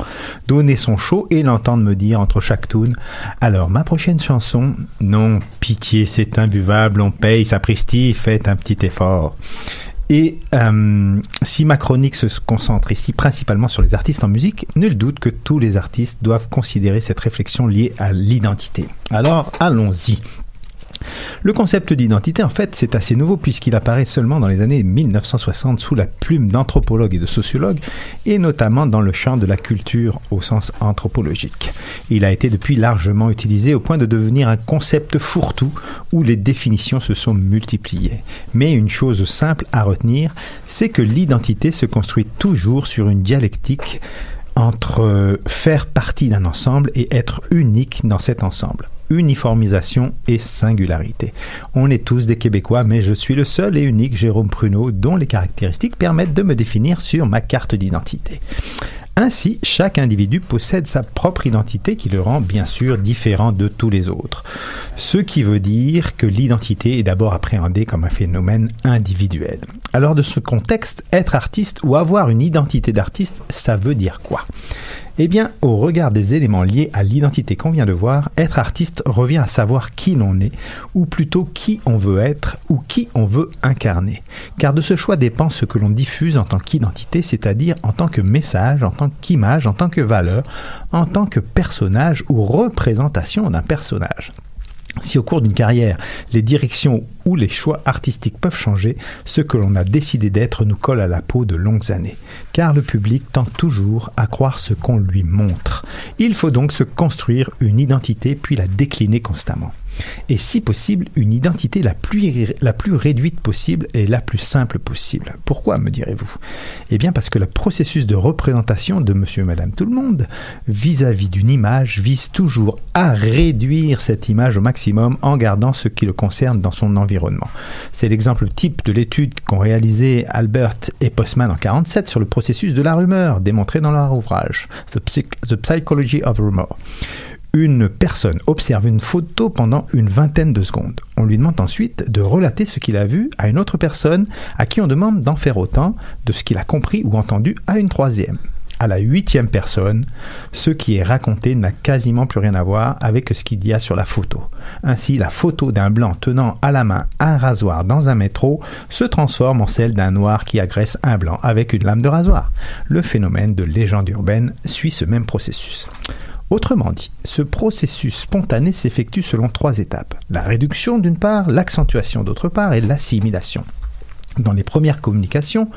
donner son show et l'entendre me dire entre chaque tune « Alors, ma prochaine chanson, non, pitié, c'est imbuvable, on paye, sapristi, faites un petit effort. » Et si ma chronique se concentre ici principalement sur les artistes en musique, nul doute que tous les artistes doivent considérer cette réflexion liée à l'identité. Alors, allons-y. Le concept d'identité, en fait, c'est assez nouveau puisqu'il apparaît seulement dans les années 1960 sous la plume d'anthropologues et de sociologues, et notamment dans le champ de la culture au sens anthropologique. Il a été depuis largement utilisé au point de devenir un concept fourre-tout où les définitions se sont multipliées. Mais une chose simple à retenir, c'est que l'identité se construit toujours sur une dialectique entre faire partie d'un ensemble et être unique dans cet ensemble. Uniformisation et singularité. On est tous des Québécois, mais je suis le seul et unique Jérôme Pruneau dont les caractéristiques permettent de me définir sur ma carte d'identité. Ainsi, chaque individu possède sa propre identité qui le rend bien sûr différent de tous les autres. Ce qui veut dire que l'identité est d'abord appréhendée comme un phénomène individuel. Alors de ce contexte, être artiste ou avoir une identité d'artiste, ça veut dire quoi ? Eh bien, au regard des éléments liés à l'identité qu'on vient de voir, être artiste revient à savoir qui l'on est, ou plutôt qui on veut être, ou qui on veut incarner. Car de ce choix dépend ce que l'on diffuse en tant qu'identité, c'est-à-dire en tant que message, en tant qu'image, en tant que valeur, en tant que personnage ou représentation d'un personnage. Si au cours d'une carrière, les directions ou les choix artistiques peuvent changer, ce que l'on a décidé d'être nous colle à la peau de longues années. Car le public tend toujours à croire ce qu'on lui montre. Il faut donc se construire une identité puis la décliner constamment. Et si possible, une identité la plus réduite possible et la plus simple possible. Pourquoi, me direz-vous ? Eh bien parce que le processus de représentation de Monsieur et Madame Tout-le-Monde vis-à-vis d'une image vise toujours à réduire cette image au maximum en gardant ce qui le concerne dans son environnement. C'est l'exemple type de l'étude qu'ont réalisé Albert et Postman en 1947 sur le processus de la rumeur, démontré dans leur ouvrage The Psychology of Rumor. Une personne observe une photo pendant une vingtaine de secondes. On lui demande ensuite de relater ce qu'il a vu à une autre personne à qui on demande d'en faire autant de ce qu'il a compris ou entendu à une troisième. À la 8e personne, ce qui est raconté n'a quasiment plus rien à voir avec ce qu'il y a sur la photo. Ainsi, la photo d'un blanc tenant à la main un rasoir dans un métro se transforme en celle d'un noir qui agresse un blanc avec une lame de rasoir. Le phénomène de légende urbaine suit ce même processus. Autrement dit, ce processus spontané s'effectue selon 3 étapes. La réduction d'une part, l'accentuation d'autre part et l'assimilation. Dans les premières communications,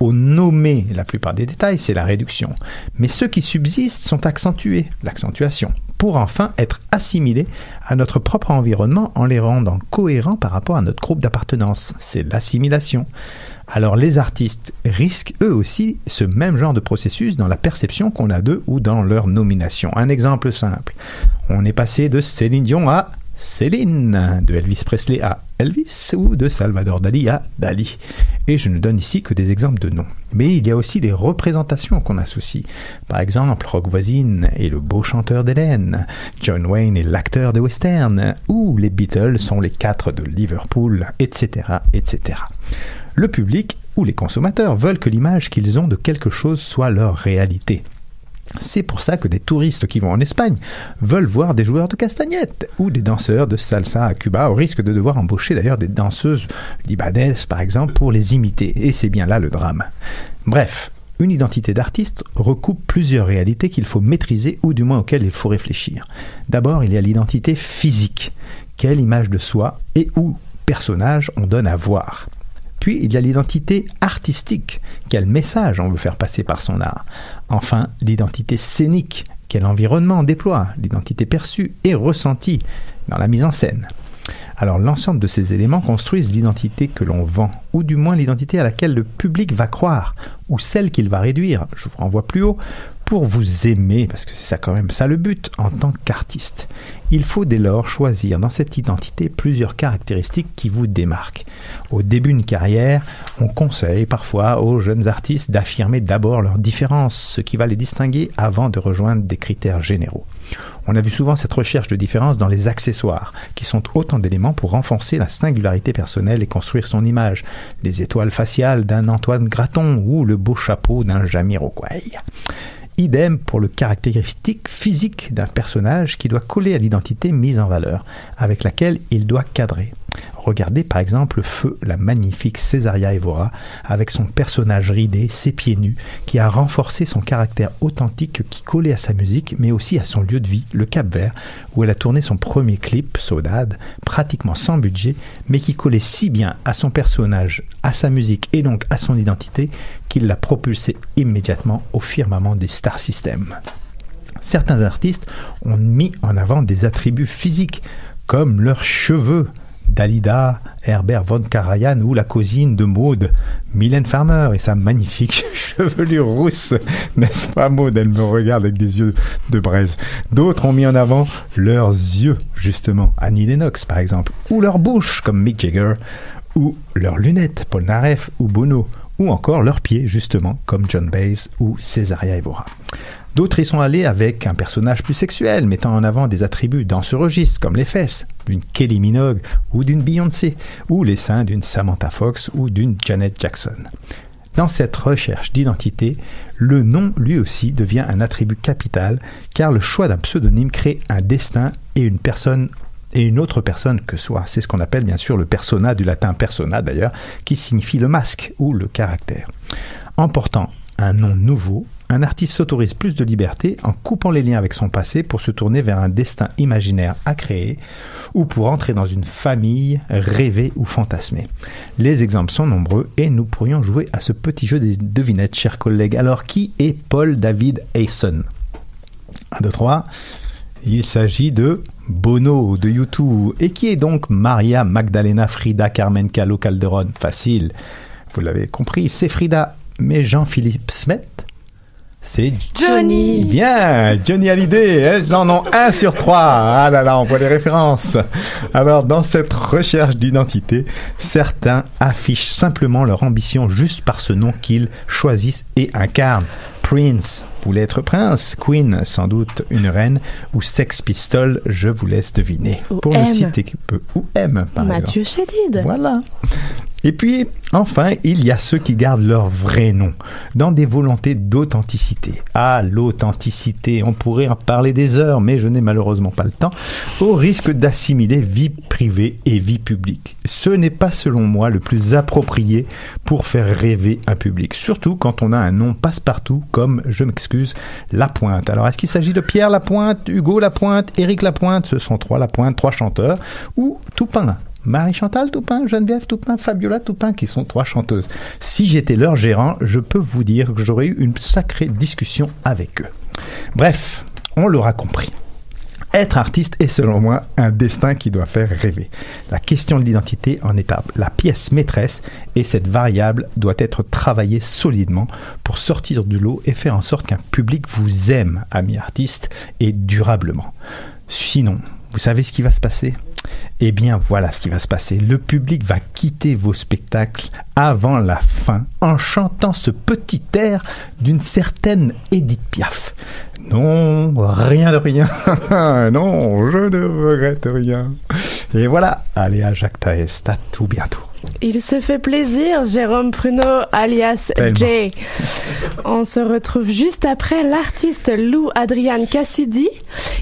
on nommait la plupart des détails, c'est la réduction. Mais ceux qui subsistent sont accentués, l'accentuation, pour enfin être assimilés à notre propre environnement en les rendant cohérents par rapport à notre groupe d'appartenance, c'est l'assimilation. Alors les artistes risquent eux aussi ce même genre de processus dans la perception qu'on a d'eux ou dans leur nomination. Un exemple simple, on est passé de Céline Dion à Céline, de Elvis Presley à Elvis ou de Salvador Dali à Dali. Et je ne donne ici que des exemples de noms. Mais il y a aussi des représentations qu'on associe. Par exemple, Rock Voisine est le beau chanteur d'Hélène, John Wayne est l'acteur de western, ou les Beatles sont les 4 de Liverpool, etc., etc. Le public ou les consommateurs veulent que l'image qu'ils ont de quelque chose soit leur réalité. C'est pour ça que des touristes qui vont en Espagne veulent voir des joueurs de castagnettes ou des danseurs de salsa à Cuba, au risque de devoir embaucher d'ailleurs des danseuses libanaises par exemple pour les imiter. Et c'est bien là le drame. Bref, une identité d'artiste recoupe plusieurs réalités qu'il faut maîtriser ou du moins auxquelles il faut réfléchir. D'abord, il y a l'identité physique. Quelle image de soi et ou personnage on donne à voir. Puis, il y a l'identité artistique. Quel message on veut faire passer par son art. Enfin, l'identité scénique. Quel environnement on déploie. L'identité perçue et ressentie dans la mise en scène. Alors, l'ensemble de ces éléments construisent l'identité que l'on vend, ou du moins l'identité à laquelle le public va croire, ou celle qu'il va réduire, je vous renvoie plus haut, pour vous aimer, parce que c'est ça quand même ça le but, en tant qu'artiste. Il faut dès lors choisir dans cette identité plusieurs caractéristiques qui vous démarquent. Au début d'une carrière, on conseille parfois aux jeunes artistes d'affirmer d'abord leurs différences, ce qui va les distinguer avant de rejoindre des critères généraux. On a vu souvent cette recherche de différence dans les accessoires, qui sont autant d'éléments pour renforcer la singularité personnelle et construire son image. Les étoiles faciales d'un Antoine Graton ou le beau chapeau d'un Jamiroquai. Idem pour le caractéristique physique d'un personnage qui doit coller à l'identité mise en valeur, avec laquelle il doit cadrer. Regardez par exemple Feu, la magnifique Césaria Évora, avec son personnage ridé, ses pieds nus, qui a renforcé son caractère authentique qui collait à sa musique, mais aussi à son lieu de vie, le Cap-Vert, où elle a tourné son premier clip, Saudade, pratiquement sans budget, mais qui collait si bien à son personnage, à sa musique et donc à son identité, qu'il l'a propulsé immédiatement au firmament des Star System. Certains artistes ont mis en avant des attributs physiques, comme leurs cheveux, Dalida, Herbert von Karajan ou la cousine de Maud, Mylène Farmer et sa magnifique chevelure rousse. N'est-ce pas Maud? Elle me regarde avec des yeux de braise. D'autres ont mis en avant leurs yeux, justement, Annie Lennox par exemple, ou leur bouche comme Mick Jagger, ou leurs lunettes, Paul Naref ou Bono, ou encore leurs pieds, justement, comme John Baez ou Césaria Évora. D'autres y sont allés avec un personnage plus sexuel, mettant en avant des attributs dans ce registre, comme les fesses d'une Kelly Minogue ou d'une Beyoncé, ou les seins d'une Samantha Fox ou d'une Janet Jackson. Dans cette recherche d'identité, le nom, lui aussi, devient un attribut capital, car le choix d'un pseudonyme crée un destin et une autre personne que soi. C'est ce qu'on appelle bien sûr le persona, du latin persona d'ailleurs, qui signifie le masque ou le caractère. En portant un nom nouveau, un artiste s'autorise plus de liberté en coupant les liens avec son passé pour se tourner vers un destin imaginaire à créer ou pour entrer dans une famille rêvée ou fantasmée. Les exemples sont nombreux et nous pourrions jouer à ce petit jeu des devinettes, chers collègues. Alors, qui est Paul David Heyson? 1, 2, 3... Il s'agit de Bono de U2. Et qui est donc Maria Magdalena Frida Carmen Calo Calderón? Facile, vous l'avez compris, c'est Frida. Mais Jean-Philippe Smet, c'est Johnny. Bien, Johnny Hallyday, elles en ont 1 sur 3. Ah là là, on voit les références. Alors, dans cette recherche d'identité, certains affichent simplement leur ambition juste par ce nom qu'ils choisissent et incarnent. Prince voulait être prince, Queen sans doute une reine, ou Sex Pistols, je vous laisse deviner. Ou pour M. ne citer que peu. Ou M, par Mathieu exemple. Chédid. Voilà. Et puis, enfin, il y a ceux qui gardent leur vrai nom, dans des volontés d'authenticité. Ah, l'authenticité, on pourrait en parler des heures, mais je n'ai malheureusement pas le temps, au risque d'assimiler vie privée et vie publique. Ce n'est pas, selon moi, le plus approprié pour faire rêver un public, surtout quand on a un nom passe-partout, comme, je m'excuse, Lapointe. Alors, est-ce qu'il s'agit de Pierre Lapointe, Hugo Lapointe, Éric Lapointe? Ce sont 3 Lapointe, 3 chanteurs, ou Toupin, Marie-Chantal Toupin, Geneviève Toupin, Fabiola Toupin, qui sont 3 chanteuses. Si j'étais leur gérant, je peux vous dire que j'aurais eu une sacrée discussion avec eux. Bref, on l'aura compris. Être artiste est selon moi un destin qui doit faire rêver. La question de l'identité en est la pièce maîtresse et cette variable doit être travaillée solidement pour sortir du lot et faire en sorte qu'un public vous aime, amis artistes, et durablement. Sinon, vous savez ce qui va se passer ? Eh bien, voilà ce qui va se passer. Le public va quitter vos spectacles avant la fin en chantant ce petit air d'une certaine Édith Piaf. Non, rien de rien. Non, je ne regrette rien. Et voilà, allez à Jacques Taest, à tout bientôt. Il se fait plaisir, Jérôme Pruneau, alias Tellement. Jay. On se retrouve juste après l'artiste Lou Adrian Cassidy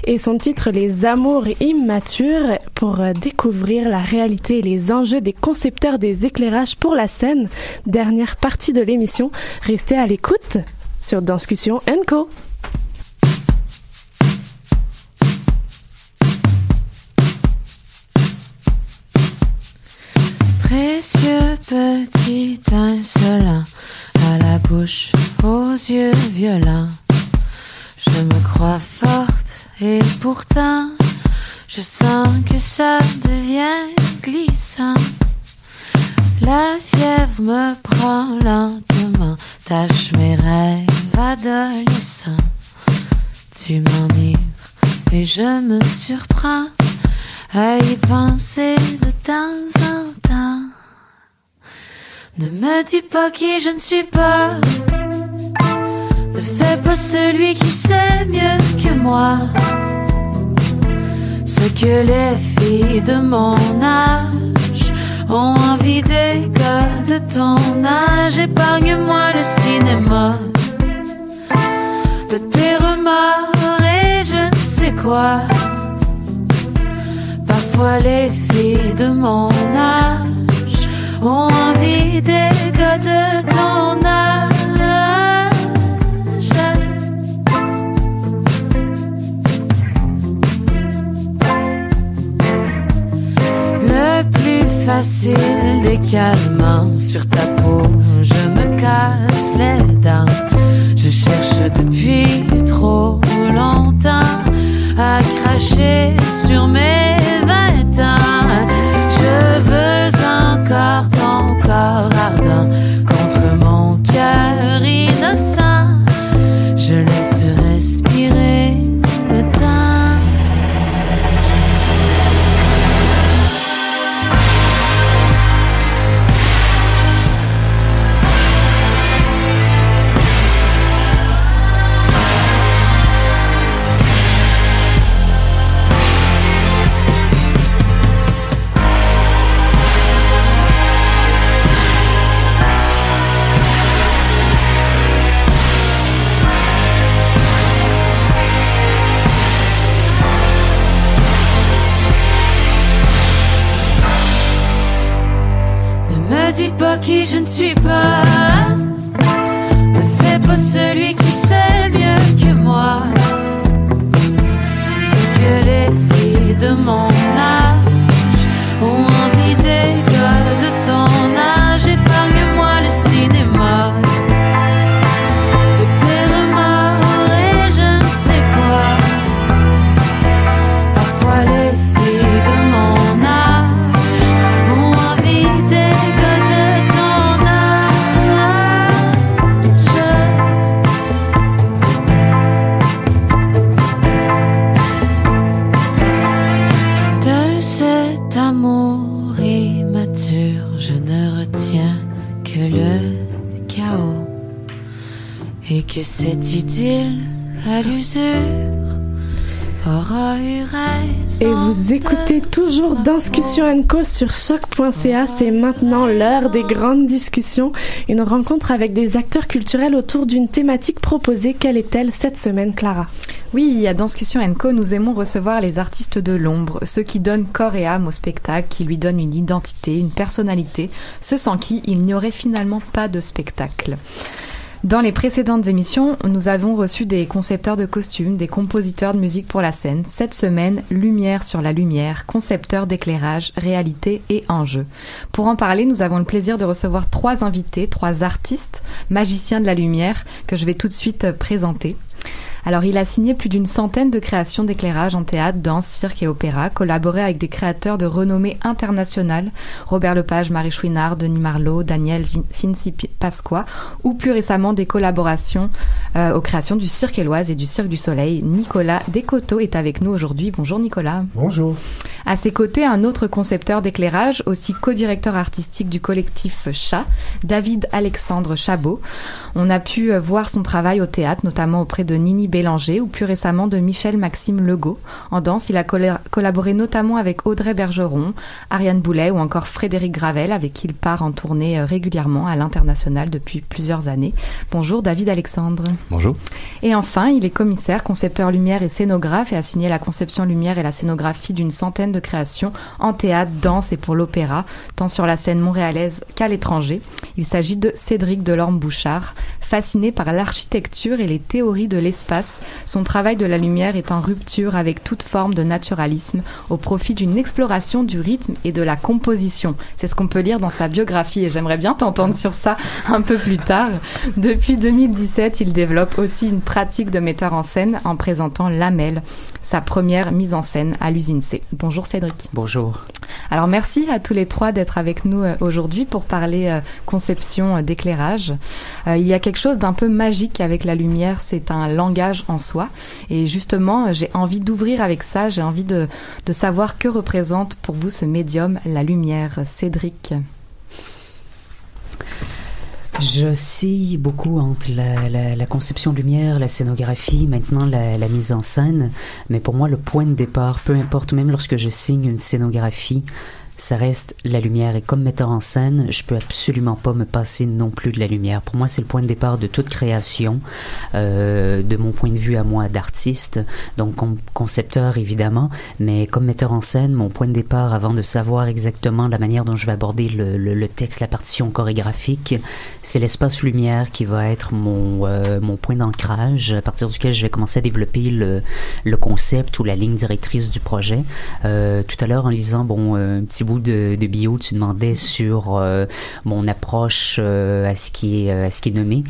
et son titre Les Amours immatures pour découvrir la réalité et les enjeux des concepteurs des éclairages pour la scène. Dernière partie de l'émission. Restez à l'écoute sur Danscussion & Co. Précieux petit insolent, à la bouche, aux yeux violents. Je me crois forte et pourtant, je sens que ça devient glissant. La fièvre me prend lentement, tâche mes rêves adolescents. Tu m'enivres et je me surprends à y penser de temps en temps. Ne me dis pas qui je ne suis pas, ne fais pas celui qui sait mieux que moi ce que les filles de mon âge ont envie des gars de ton âge. Épargne-moi le cinéma de tes remords et je ne sais quoi. Parfois les filles de mon âge ont envie des gars de ton âge. Le plus facile des calmants sur ta peau, je me casse les dents. Je cherche depuis trop longtemps à cracher sur mes 20 ans. Je veux encore ton corps ardent contre mon cœur innocent. Je laisse respirer le temps. Ne dis pas qui je ne suis pas, ne fais pas celui qui sait mieux que moi ce que les filles de mon âge ont envie des gars de ton âge. Épargne-moi le cinéma de tes remords et je ne sais quoi. Parfois les filles de mon âge ont envie des gars de ton âge. De cet amour immature, je ne retiens que le chaos et que cette idylle à l'usure aura eu raison. Et vous écoutez toujours Danscussion & Co sur choc.ca. C'est maintenant l'heure des grandes discussions. Une rencontre avec des acteurs culturels autour d'une thématique proposée. Quelle est-elle cette semaine, Clara? Oui, à Danscussion & Co, nous aimons recevoir les artistes de l'ombre, ceux qui donnent corps et âme au spectacle, qui lui donnent une identité, une personnalité, ceux sans qui il n'y aurait finalement pas de spectacle. Dans les précédentes émissions, nous avons reçu des concepteurs de costumes, des compositeurs de musique pour la scène. Cette semaine, lumière sur la lumière, concepteurs d'éclairage, réalité et enjeux. Pour en parler, nous avons le plaisir de recevoir 3 invités, 3 artistes, magiciens de la lumière, que je vais tout de suite présenter. Alors, il a signé plus d'une centaine de créations d'éclairage en théâtre, danse, cirque et opéra, collaboré avec des créateurs de renommée internationale, Robert Lepage, Marie Chouinard, Denis Marlot, Daniel Finzi-Pasqua, ou plus récemment des collaborations aux créations du Cirque Éloise et du Cirque du Soleil. Nicolas Descoteaux est avec nous aujourd'hui. Bonjour Nicolas. Bonjour. À ses côtés, un autre concepteur d'éclairage, aussi co-directeur artistique du collectif Chat, David Alexandre Chabot. On a pu voir son travail au théâtre, notamment auprès de Nini Bélanger ou plus récemment de Michel-Maxime Legault. En danse, il a collaboré notamment avec Audrey Bergeron, Ariane Boulet ou encore Frédéric Gravel, avec qui il part en tournée régulièrement à l'international depuis plusieurs années. Bonjour David Alexandre. Bonjour. Et enfin, il est commissaire, concepteur lumière et scénographe et a signé la conception lumière et la scénographie d'une centaine de créations en théâtre, danse et pour l'opéra, tant sur la scène montréalaise qu'à l'étranger. Il s'agit de Cédric Delorme-Bouchard. Fasciné par l'architecture et les théories de l'espace, son travail de la lumière est en rupture avec toute forme de naturalisme au profit d'une exploration du rythme et de la composition. C'est ce qu'on peut lire dans sa biographie et j'aimerais bien t'entendre sur ça un peu plus tard. Depuis 2017, il développe aussi une pratique de metteur en scène en présentant Lamelle, sa première mise en scène à l'usine C. Bonjour Cédric. Bonjour. Alors merci à tous les trois d'être avec nous aujourd'hui pour parler conception d'éclairage. Il y a quelque chose d'un peu magique avec la lumière, c'est un langage en soi. Et justement, j'ai envie d'ouvrir avec ça, j'ai envie de savoir que représente pour vous ce médium, la lumière. Cédric. J'oscille beaucoup entre la conception lumière, la scénographie, maintenant la mise en scène. Mais pour moi, le point de départ, peu importe, même lorsque je signe une scénographie, ça reste la lumière. Et comme metteur en scène, je peux absolument pas me passer non plus de la lumière. Pour moi, c'est le point de départ de toute création, de mon point de vue à moi d'artiste, donc concepteur évidemment, mais comme metteur en scène, mon point de départ avant de savoir exactement la manière dont je vais aborder le texte, la partition chorégraphique, c'est l'espace lumière qui va être mon point d'ancrage, à partir duquel je vais commencer à développer le concept ou la ligne directrice du projet. Tout à l'heure, en lisant un petit bout de bio, tu demandais sur mon approche à ce qui est nommé.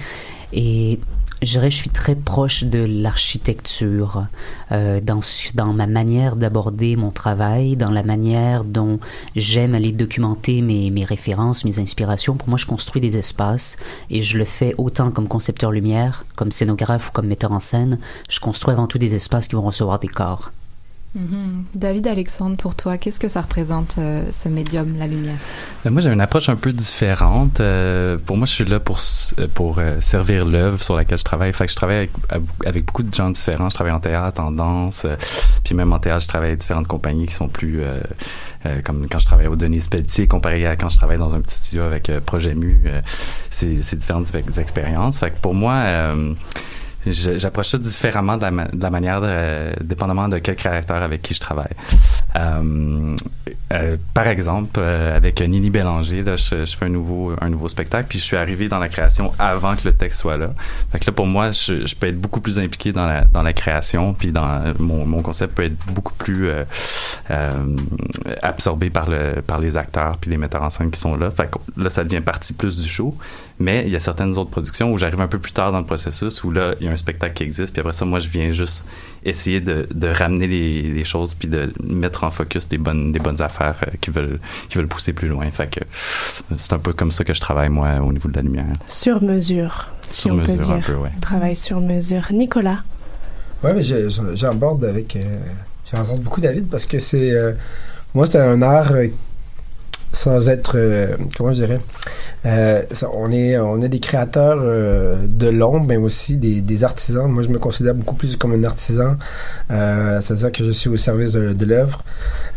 Et je dirais, je suis très proche de l'architecture dans ma manière d'aborder mon travail, dans la manière dont j'aime aller documenter mes références, mes inspirations. Pour moi, je construis des espaces et je le fais autant comme concepteur lumière, comme scénographe ou comme metteur en scène. Je construis avant tout des espaces qui vont recevoir des corps. David Alexandre, pour toi, qu'est-ce que ça représente ce médium, la lumière? Moi, j'ai une approche un peu différente. Pour moi, je suis là pour servir l'œuvre sur laquelle je travaille. Fait que je travaille avec beaucoup de gens différents. Je travaille en théâtre, en danse, puis même en théâtre, je travaille avec différentes compagnies qui sont plus comme quand je travaille au Denise Pelletier, comparé à quand je travaille dans un petit studio avec Projet Mu. C'est différentes expériences. Fait que pour moi, j'approche ça différemment de la manière, dépendamment de quel créateur avec qui je travaille. Par exemple, avec Nini Bélanger, là, je fais un nouveau spectacle, puis je suis arrivé dans la création avant que le texte soit là. Fait que là, pour moi, je peux être beaucoup plus impliqué dans la création, puis dans mon concept peut être beaucoup plus absorbé par les acteurs puis les metteurs en scène qui sont là. Fait que là, ça devient partie plus du show. Mais il y a certaines autres productions où j'arrive un peu plus tard dans le processus, où là, il y a un spectacle qui existe, puis après ça, moi, je viens juste essayer de ramener les choses, puis de mettre en focus des bonnes affaires qui veulent pousser plus loin. Fait que c'est un peu comme ça que je travaille, moi, au niveau de la lumière. Sur mesure, si on peut dire. Un peu, ouais. Travail sur mesure. Nicolas? Oui, mais j'aborde j'aborde beaucoup David, parce que c'est... moi, c'est un art... sans être, comment je dirais, on est des créateurs de l'ombre, mais aussi des artisans. Moi, je me considère beaucoup plus comme un artisan, c'est-à-dire que je suis au service de l'œuvre,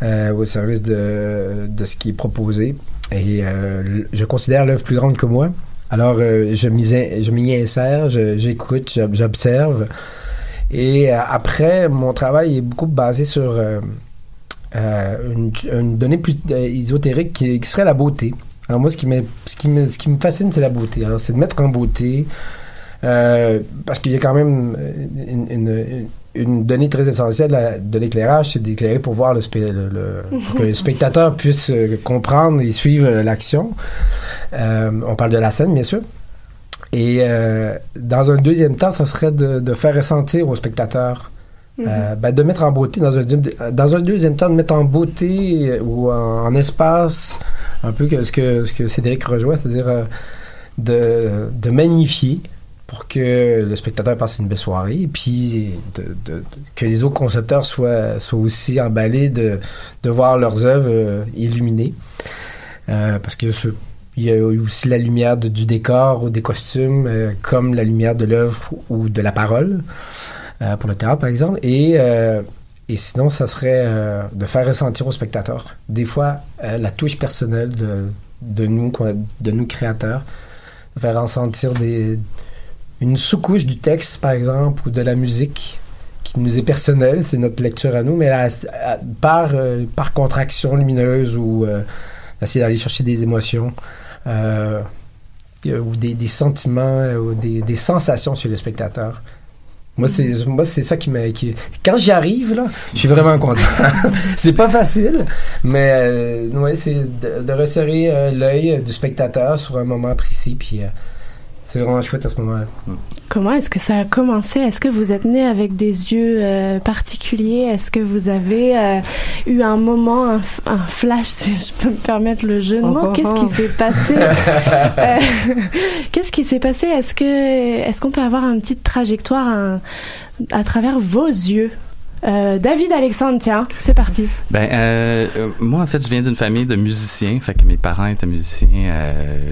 au service de ce qui est proposé, et je considère l'œuvre plus grande que moi. Alors, je m'y insère, j'écoute, j'observe, et après, mon travail est beaucoup basé sur... une donnée plus ésotérique qui serait la beauté. Alors moi, ce qui me fascine, c'est la beauté. Alors, c'est de mettre en beauté, parce qu'il y a quand même une donnée très essentielle de l'éclairage, c'est d'éclairer pour voir pour que le spectateur puisse comprendre et suivre l'action. On parle de la scène, bien sûr. Et dans un deuxième temps, ça serait de faire ressentir au spectateur de mettre en beauté, dans un deuxième temps, de mettre en beauté ou en espace, un peu ce que Cédric rejoint, c'est-à-dire de magnifier, pour que le spectateur passe une belle soirée, et puis que les autres concepteurs soient aussi emballés de voir leurs œuvres illuminées. Parce que il y a aussi la lumière du décor ou des costumes, comme la lumière de l'œuvre ou de la parole, pour le théâtre par exemple. Et sinon, ça serait de faire ressentir au spectateur, des fois, la touche personnelle de nous créateurs, de faire ressentir une sous-couche du texte, par exemple, ou de la musique qui nous est personnelle, c'est notre lecture à nous, mais par contraction lumineuse ou essayer d'aller chercher des émotions ou des sentiments ou des sensations chez le spectateur. Moi, c'est ça qui quand j'y arrive, là, je suis vraiment content. C'est pas facile, mais ouais, c'est de resserrer l'œil du spectateur sur un moment précis, puis c'est vraiment chouette à ce moment-là. Comment est-ce que ça a commencé? Est-ce que vous êtes né avec des yeux particuliers? Est-ce que vous avez eu un moment, un flash, si je peux me permettre le jeu de mots? Qu'est-ce qui s'est passé? Qu'est-ce qui s'est passé? Est-ce qu'on peut avoir une petite trajectoire à travers vos yeux? David Alexandre, tiens, c'est parti. Moi, en fait, je viens d'une famille de musiciens, fait que mes parents étaient musiciens,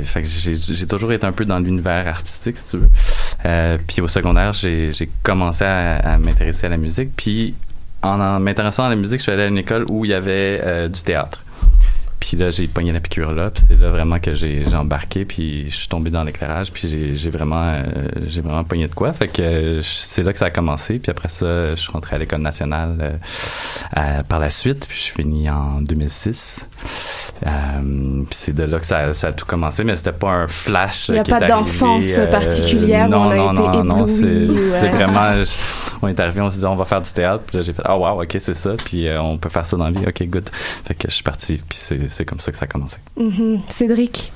fait que j'ai toujours été un peu dans l'univers artistique, si tu veux. Puis au secondaire, j'ai commencé à m'intéresser à la musique, puis en m'intéressant à la musique, je suis allé à une école où il y avait du théâtre. Puis là, j'ai pogné la piqûre là, puis c'est là vraiment que j'ai embarqué, puis je suis tombé dans l'éclairage, puis j'ai vraiment pogné de quoi. Fait que c'est là que ça a commencé, puis après ça, je suis rentré à l'École nationale par la suite, puis je finis en 2006. Puis c'est de là que ça a tout commencé, mais c'était pas un flash. Il n'y a pas d'enfance particulière où on a été ébloui. C'est vraiment... On est arrivé, on s'est dit, on va faire du théâtre, puis là, j'ai fait, wow, ok, c'est ça, puis on peut faire ça dans la vie, ok, good. Fait que je suis parti, puis c'est comme ça que ça a commencé. Cédric?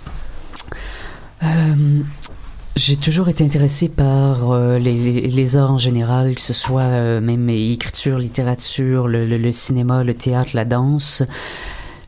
J'ai toujours été intéressé par les arts en général, que ce soit même écriture, littérature, le cinéma, le théâtre, la danse.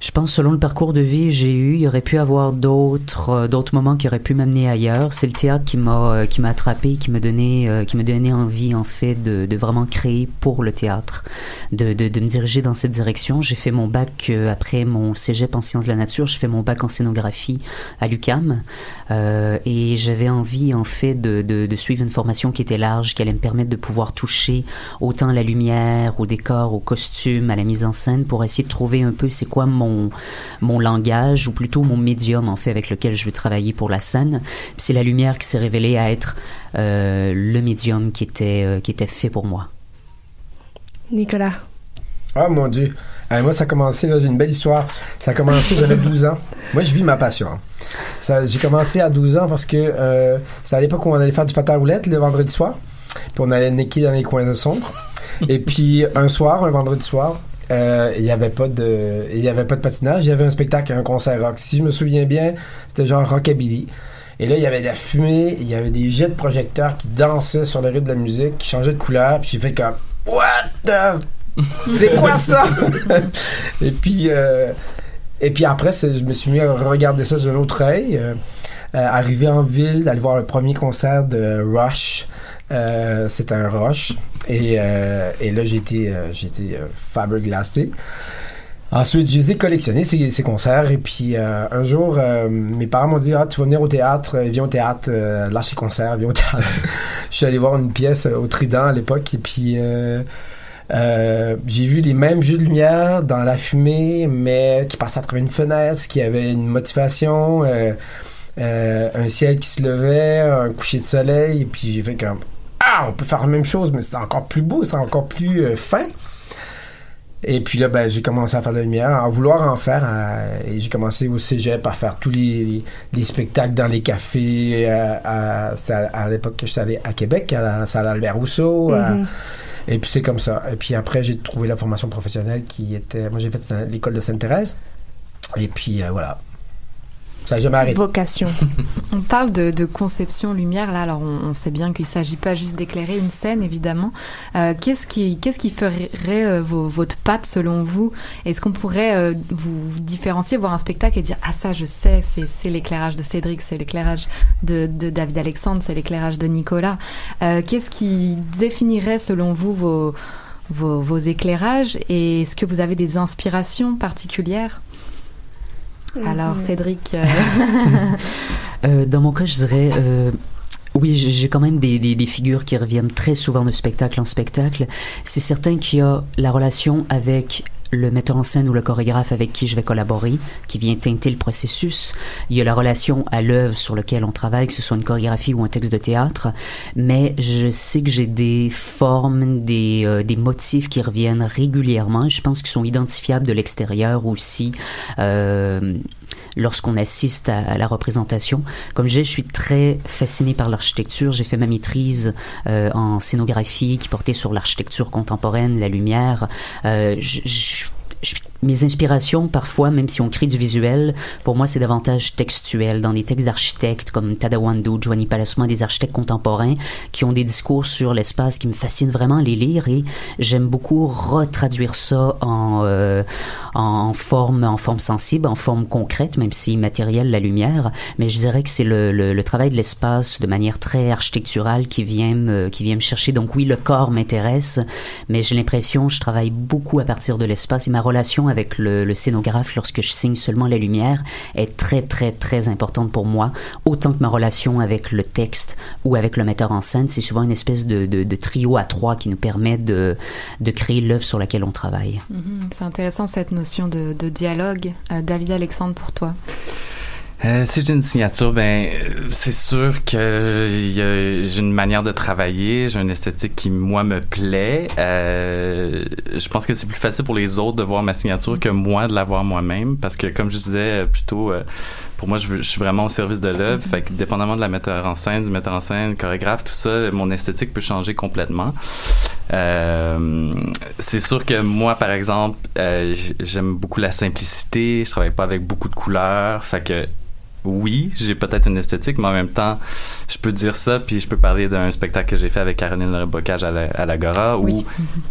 Je pense, selon le parcours de vie que j'ai eu, il y aurait pu avoir d'autres moments qui auraient pu m'amener ailleurs. C'est le théâtre qui m'a attrapé, qui me donnait envie, en fait, de vraiment créer pour le théâtre, de me diriger dans cette direction. J'ai fait mon bac après mon cégep en sciences de la nature. J'ai fait mon bac en scénographie à l'UQAM. Et j'avais envie, en fait, de suivre une formation qui était large, qui allait me permettre de pouvoir toucher autant à la lumière, au décor, au costume, à la mise en scène, pour essayer de trouver un peu c'est quoi mon langage, ou plutôt mon médium, en fait, avec lequel je veux travailler pour la scène. Puis c'est la lumière qui s'est révélée à être le médium qui était fait pour moi. Nicolas? Ah, mon Dieu! Moi, ça a commencé, là, j'ai une belle histoire. Ça a commencé, j'avais 12 ans. Moi, je vis ma passion. J'ai commencé à 12 ans parce que c'est à l'époque où on allait faire du patin à roulettes le vendredi soir. Puis on allait niquer dans les coins sombres. Et puis, un vendredi soir, il y avait pas de patinage, il y avait un spectacle, un concert rock. Si je me souviens bien, c'était genre rockabilly. Et là, il y avait de la fumée, il y avait des jets de projecteurs qui dansaient sur le rythme de la musique, qui changeaient de couleur, puis j'ai fait comme what the... C'est quoi ça? Et puis après, je me suis mis à regarder ça d'un autre œil, arrivé en ville, d'aller voir le premier concert de Rush. C'était un Rush. Et là, j'ai été faberglacé. Ensuite, je les ai collectionnés, ces concerts. Et puis, un jour, mes parents m'ont dit « Ah, tu vas venir au théâtre, viens au théâtre, lâche les concerts, viens au théâtre. » Je suis allé voir une pièce au Trident à l'époque. Et puis, j'ai vu les mêmes jeux de lumière dans la fumée, mais qui passaient à travers une fenêtre, qui avait une motivation, un ciel qui se levait, un coucher de soleil. Et puis, j'ai fait comme on peut faire la même chose, mais c'était encore plus beau, c'était encore plus fin. Et puis là, j'ai commencé à faire de la lumière, à vouloir en faire. Et j'ai commencé au cégep à faire tous les spectacles dans les cafés. C'était à l'époque que j'étais allé à Québec, à la salle Albert Rousseau. Et puis c'est comme ça. Et puis après, j'ai trouvé la formation professionnelle qui était... Moi, j'ai fait l'école de Sainte-Thérèse. Et puis voilà. Ça n'a jamais arrêté. Vocation. On parle de conception lumière, là. Alors, on sait bien qu'il ne s'agit pas juste d'éclairer une scène, évidemment. Qu'est-ce qui ferait votre patte, selon vous? Est-ce qu'on pourrait vous différencier, voir un spectacle et dire « Ah, ça, je sais, c'est l'éclairage de Cédric, c'est l'éclairage de David Alexandre, c'est l'éclairage de Nicolas. » Qu'est-ce qui définirait, selon vous, vos éclairages? Et est-ce que vous avez des inspirations particulières? Alors, Cédric... Dans mon cas, je dirais... oui, j'ai quand même des figures qui reviennent très souvent de spectacle en spectacle. C'est certain qu'il y a la relation avec le metteur en scène ou le chorégraphe avec qui je vais collaborer, qui vient teinter le processus. Il y a la relation à l'œuvre sur laquelle on travaille, que ce soit une chorégraphie ou un texte de théâtre. Mais je sais que j'ai des formes, des motifs qui reviennent régulièrement. Je pense qu'ils sont identifiables de l'extérieur aussi. Lorsqu'on assiste à la représentation. Comme je suis très fascinée par l'architecture. J'ai fait ma maîtrise en scénographie qui portait sur l'architecture contemporaine, la lumière. Mes inspirations, parfois, même si on crée du visuel, pour moi, c'est davantage textuel. Dans des textes d'architectes comme Tadawando, Giovanni Pallasma, des architectes contemporains qui ont des discours sur l'espace qui me fascinent vraiment à les lire, et j'aime beaucoup retraduire ça en forme sensible, en forme concrète, même si matérielle, la lumière. Mais je dirais que c'est le travail de l'espace de manière très architecturale qui vient me chercher. Donc oui, le corps m'intéresse, mais j'ai l'impression que je travaille beaucoup à partir de l'espace, et ma relation avec le scénographe, lorsque je signe seulement la lumière, est très, très, très importante pour moi, autant que ma relation avec le texte ou avec le metteur en scène. C'est souvent une espèce de trio à trois qui nous permet de créer l'œuvre sur laquelle on travaille. C'est intéressant, cette notion de dialogue. David Alexandre, pour toi? Si j'ai une signature, c'est sûr que j'ai une manière de travailler, j'ai une esthétique qui, moi, me plaît. Je pense que c'est plus facile pour les autres de voir ma signature que moi de la voir moi-même, parce que, comme je disais plus tôt, pour moi, je suis vraiment au service de l'œuvre. Fait que, dépendamment de la metteur en scène, du metteur en scène, chorégraphe, tout ça, mon esthétique peut changer complètement. C'est sûr que moi, par exemple, j'aime beaucoup la simplicité. Je travaille pas avec beaucoup de couleurs. Fait que, oui, j'ai peut-être une esthétique, mais en même temps, je peux dire ça, puis je peux parler d'un spectacle que j'ai fait avec Caroline Lebocage à l'Agora, où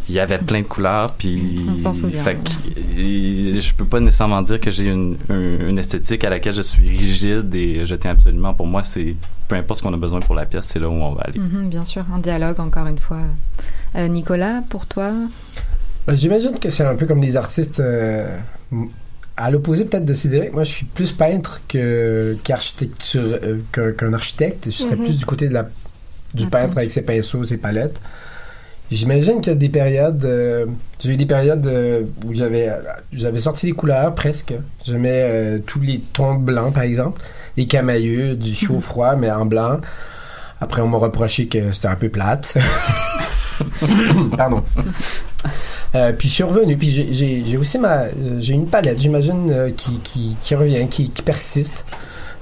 il y avait plein de couleurs, puis on s'en souvient. Fait que, je peux pas nécessairement dire que j'ai une esthétique à laquelle je suis rigide, et je tiens absolument. Pour moi, c'est peu importe ce qu'on a besoin pour la pièce, c'est là où on va aller. Bien sûr, en dialogue, encore une fois. Nicolas, pour toi? J'imagine que c'est un peu comme les artistes... à l'opposé peut-être de Cédric, moi je suis plus peintre qu'architecture, qu'un architecte. Je serais plus du côté du peintre avec ses pinceaux, ses palettes. J'imagine qu'il y a des périodes... j'ai eu des périodes où j'avais sorti les couleurs presque. J'aimais tous les tons blancs, par exemple. Les camailleux, du chaud-froid, mais en blanc. Après, on m'a reproché que c'était un peu plate. Pardon. Puis je suis revenu, puis j'ai aussi j'ai une palette, j'imagine, qui revient, qui persiste.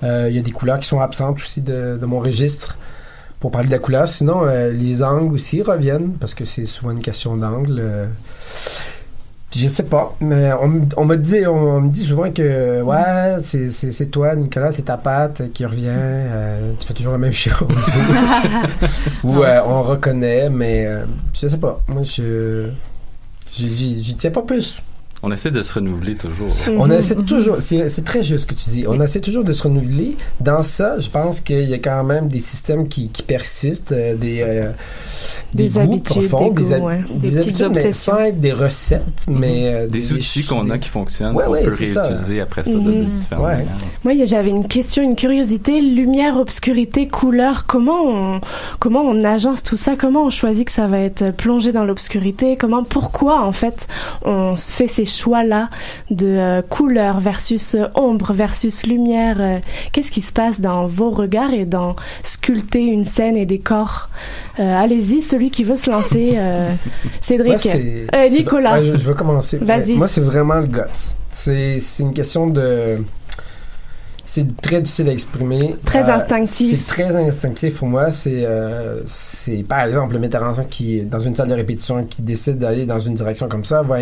Il y a des couleurs qui sont absentes aussi de mon registre pour parler de la couleur. Sinon, les angles aussi reviennent, parce que c'est souvent une question d'angle. Je sais pas, mais on me dit souvent que ouais, c'est toi, Nicolas, c'est ta patte qui revient, tu fais toujours la même chose. Ou on reconnaît, mais je sais pas. Moi, j'y tiens pas plus. On essaie de se renouveler toujours. On essaie toujours, c'est très juste ce que tu dis, on essaie toujours de se renouveler. Dans ça, je pense qu'il y a quand même des systèmes qui persistent, des habitudes, des petites obsessions, mais des recettes, mais des outils qu'on a qui fonctionnent, qu'on peut réutiliser après ça de différentes manières. Moi, j'avais une question, une curiosité, lumière, obscurité, couleur, comment on agence tout ça, comment on choisit que ça va être plongé dans l'obscurité, pourquoi en fait on fait ces choix-là de couleur versus ombre versus lumière. Qu'est-ce qui se passe dans vos regards et dans sculpter une scène et des corps? Allez-y, celui qui veut se lancer. Cédric. Nicolas. Je veux commencer. Vas-y. Moi, c'est vraiment le guts. C'est une question de... C'est très difficile à exprimer. Très instinctif. C'est très instinctif pour moi. C'est par exemple le metteur en scène qui, dans une salle de répétition, qui décide d'aller dans une direction comme ça, va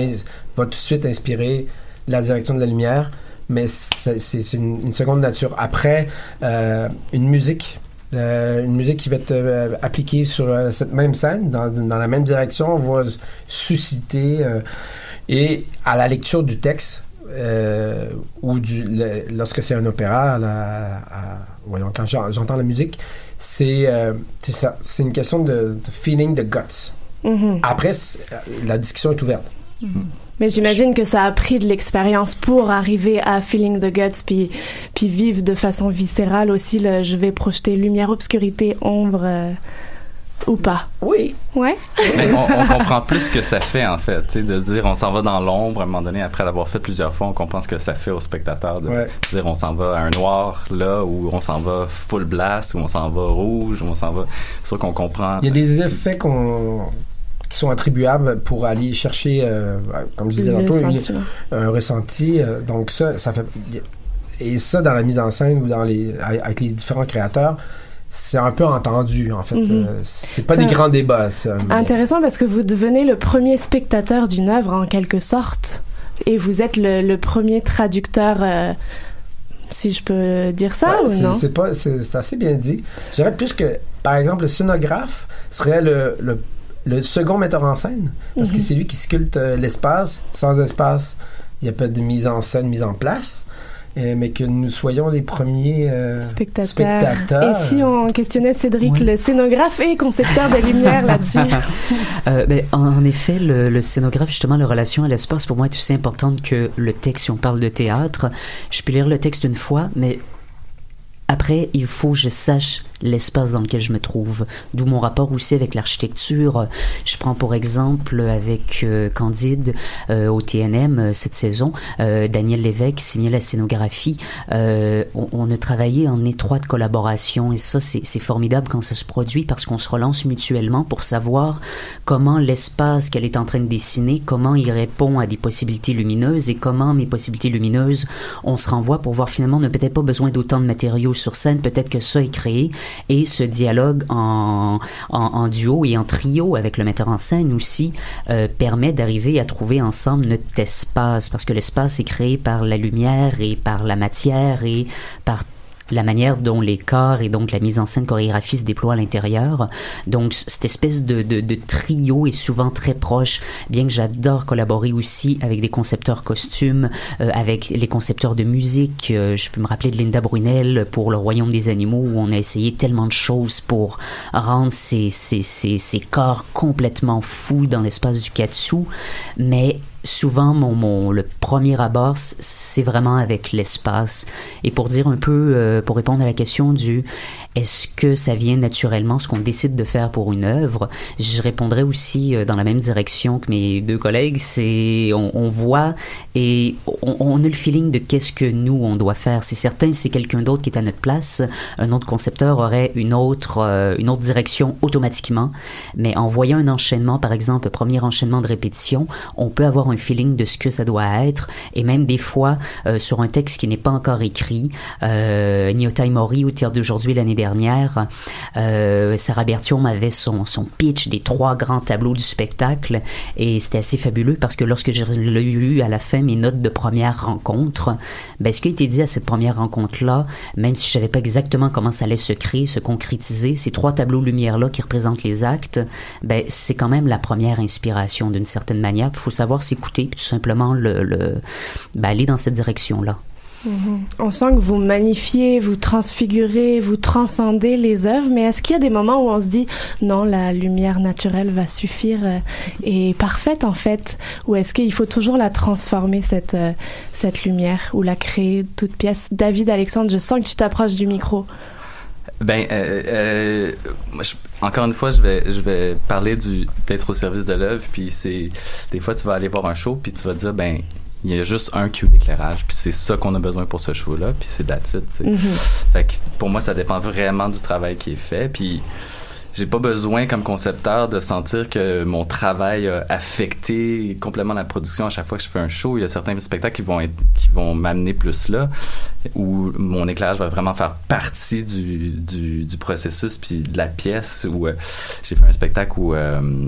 tout de suite inspirer la direction de la lumière. mais c'est une seconde nature. Après, une musique qui va être appliquée sur cette même scène, dans la même direction, va susciter, et à la lecture du texte, ou lorsque c'est un opéra, voyons, quand j'entends la musique, c'est ça, c'est une question de feeling the guts. Mm-hmm. Après, la discussion est ouverte. Mm-hmm. Mais j'imagine que ça a pris de l'expérience pour arriver à feeling the guts, puis vivre de façon viscérale aussi je vais projeter lumière, obscurité, ombre, ou pas. Oui. Ouais. Mais on comprend plus ce que ça fait, en fait, tu sais, de dire on s'en va dans l'ombre, à un moment donné, après l'avoir fait plusieurs fois, on comprend ce que ça fait au spectateur, de dire on s'en va à un noir, là, ou on s'en va full blast, ou on s'en va rouge, ou on s'en va... C'est sûr qu'on comprend... Il y a des effets qui sont attribuables pour aller chercher, comme je disais tantôt, un ressenti. Donc ça fait... Et ça, dans la mise en scène ou avec les différents créateurs, c'est un peu entendu, en fait. Mm-hmm. C'est pas des grands débats, ça. Mais... Intéressant, parce que vous devenez le premier spectateur d'une œuvre, en quelque sorte, et vous êtes le premier traducteur... si je peux dire ça, ou non? C'est assez bien dit. Je dirais plus que, par exemple, le scénographe serait le second metteur en scène, parce que c'est lui qui sculpte l'espace. Sans espace, il n'y a pas de mise en scène, mise en place. Mais que nous soyons les premiers spectateurs. Et si on questionnait Cédric, le scénographe et concepteur de lumière là-dessus? En effet, le scénographe, justement, la relation à l'espace, pour moi, est aussi importante que le texte. Si on parle de théâtre, je peux lire le texte une fois, mais après, il faut que je sache l'espace dans lequel je me trouve, d'où mon rapport aussi avec l'architecture. Je prends pour exemple avec Candide au TNM cette saison, Daniel Lévesque signait la scénographie. On a travaillé en étroite collaboration, et ça c'est formidable quand ça se produit, parce qu'on se relance mutuellement pour savoir comment l'espace qu'elle est en train de dessiner, comment il répond à des possibilités lumineuses, et comment mes possibilités lumineuses, on se renvoie pour voir finalement on n'a peut-être pas besoin d'autant de matériaux sur scène, peut-être que ça est créé. Et ce dialogue en duo et en trio avec le metteur en scène aussi permet d'arriver à trouver ensemble notre espace, parce que l'espace est créé par la lumière et par la matière et par la manière dont les corps et donc la mise en scène chorégraphie se déploient à l'intérieur. Donc cette espèce de trio est souvent très proche, bien que j'adore collaborer aussi avec des concepteurs costumes, avec les concepteurs de musique. Je peux me rappeler de Linda Brunel pour Le Royaume des animaux, où on a essayé tellement de choses pour rendre ces corps complètement fous dans l'espace du Katsu, mais souvent, le premier abord, c'est vraiment avec l'espace. Et pour dire un peu, pour répondre à la question du est-ce que ça vient naturellement, ce qu'on décide de faire pour une œuvre, je répondrais aussi dans la même direction que mes deux collègues, c'est on voit et on a le feeling de qu'est-ce que nous, on doit faire. C'est certain, c'est quelqu'un d'autre qui est à notre place, un autre concepteur aurait une autre direction automatiquement, mais en voyant un enchaînement, par exemple, premier enchaînement de répétition, on peut avoir un feeling de ce que ça doit être, et même des fois, sur un texte qui n'est pas encore écrit, Nyota Mori au Théâtre d'aujourd'hui l'année dernière, Sarah Berthiaume avait son pitch des 3 grands tableaux du spectacle, et c'était assez fabuleux parce que lorsque j'ai lu à la fin mes notes de première rencontre, ce qui a été dit à cette première rencontre-là, même si je savais pas exactement comment ça allait se créer, se concrétiser, ces 3 tableaux lumière-là qui représentent les actes, c'est quand même la première inspiration d'une certaine manière. Il faut savoir s'écouter, puis tout simplement aller dans cette direction-là. Mm-hmm. On sent que vous magnifiez, vous transfigurez, vous transcendez les œuvres, mais est-ce qu'il y a des moments où on se dit non, la lumière naturelle va suffire et parfaite en fait, ou est-ce qu'il faut toujours la transformer cette lumière, ou la créer toute pièce? David, Alexandre, je sens que tu t'approches du micro. Encore une fois, je vais parler d'être au service de l'œuvre, puis des fois tu vas aller voir un show, puis tu vas te dire il y a juste un cue d'éclairage, puis c'est ça qu'on a besoin pour ce show-là, puis c'est that's it. Mm-hmm. Fait que pour moi, ça dépend vraiment du travail qui est fait, puis j'ai pas besoin comme concepteur de sentir que mon travail a affecté complètement la production à chaque fois que je fais un show. Il y a certains spectacles qui vont m'amener plus là, où mon éclairage va vraiment faire partie du processus puis de la pièce. Où j'ai fait un spectacle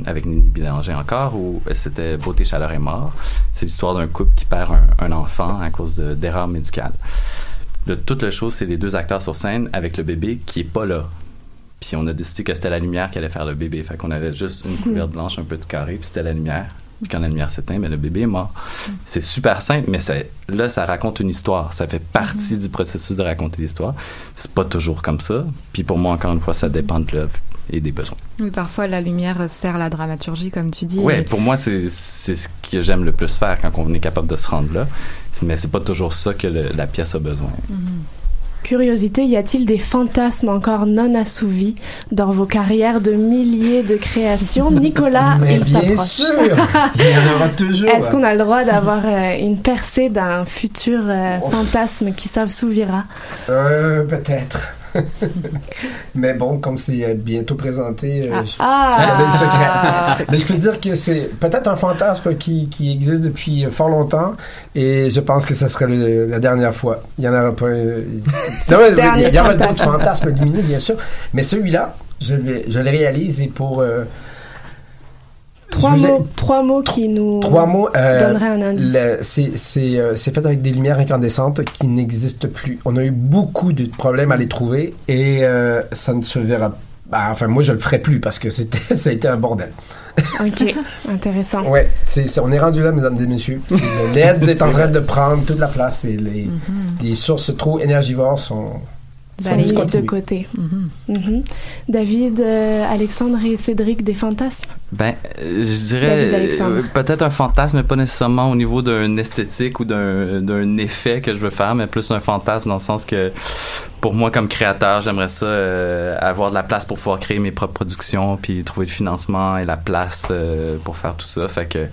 avec Nini Bélanger encore, où c'était Beauté, chaleur et mort. C'est l'histoire d'un couple qui perd un enfant à cause d'erreurs médicales. Toute la chose, c'est les 2 acteurs sur scène avec le bébé qui est pas là. Puis on a décidé que c'était la lumière qui allait faire le bébé. Fait qu'on avait juste une couverte blanche, un petit carré, puis c'était la lumière. Puis quand la lumière s'éteint, le bébé est mort. C'est super simple, mais là, ça raconte une histoire. Ça fait partie du processus de raconter l'histoire. C'est pas toujours comme ça. Puis pour moi, encore une fois, ça dépend de l'œuvre et des besoins. Oui, parfois, la lumière sert la dramaturgie, comme tu dis. Oui, pour moi, c'est ce que j'aime le plus faire quand on est capable de se rendre là. Mais c'est pas toujours ça que la pièce a besoin. Curiosité, y a-t-il des fantasmes encore non assouvis dans vos carrières de milliers de créations? Nicolas, il s'approche. Bien sûr, il y en aura toujours. Est-ce qu'on a le droit d'avoir une percée d'un futur fantasme qui s'assouvira? Peut-être. Mais bon, comme c'est bientôt présenté, je Ah. gardais le secret. Mais je peux dire que c'est peut-être un fantasme qui existe depuis fort longtemps, et je pense que ce serait la dernière fois. Il y en aura pas. Il y aura d'autres fantasmes lumineux, bien sûr, mais celui-là, je le réalise, et pour Trois mots qui nous donneraient un indice. C'est fait avec des lumières incandescentes qui n'existent plus. On a eu beaucoup de problèmes à les trouver, et ça ne se verra pas. Enfin, moi, je le ferai plus parce que ça a été un bordel. OK, intéressant. Ouais, on est rendu là, mesdames et messieurs. Le LED est en train de prendre toute la place, et les sources trop énergivores sont de côté. David, Alexandre et Cédric, des fantasmes? Je dirais peut-être un fantasme, mais pas nécessairement au niveau d'un esthétique ou d'un effet que je veux faire, mais plus un fantasme dans le sens que pour moi, comme créateur, j'aimerais ça avoir de la place pour pouvoir créer mes propres productions, puis trouver le financement et la place pour faire tout ça. Fait que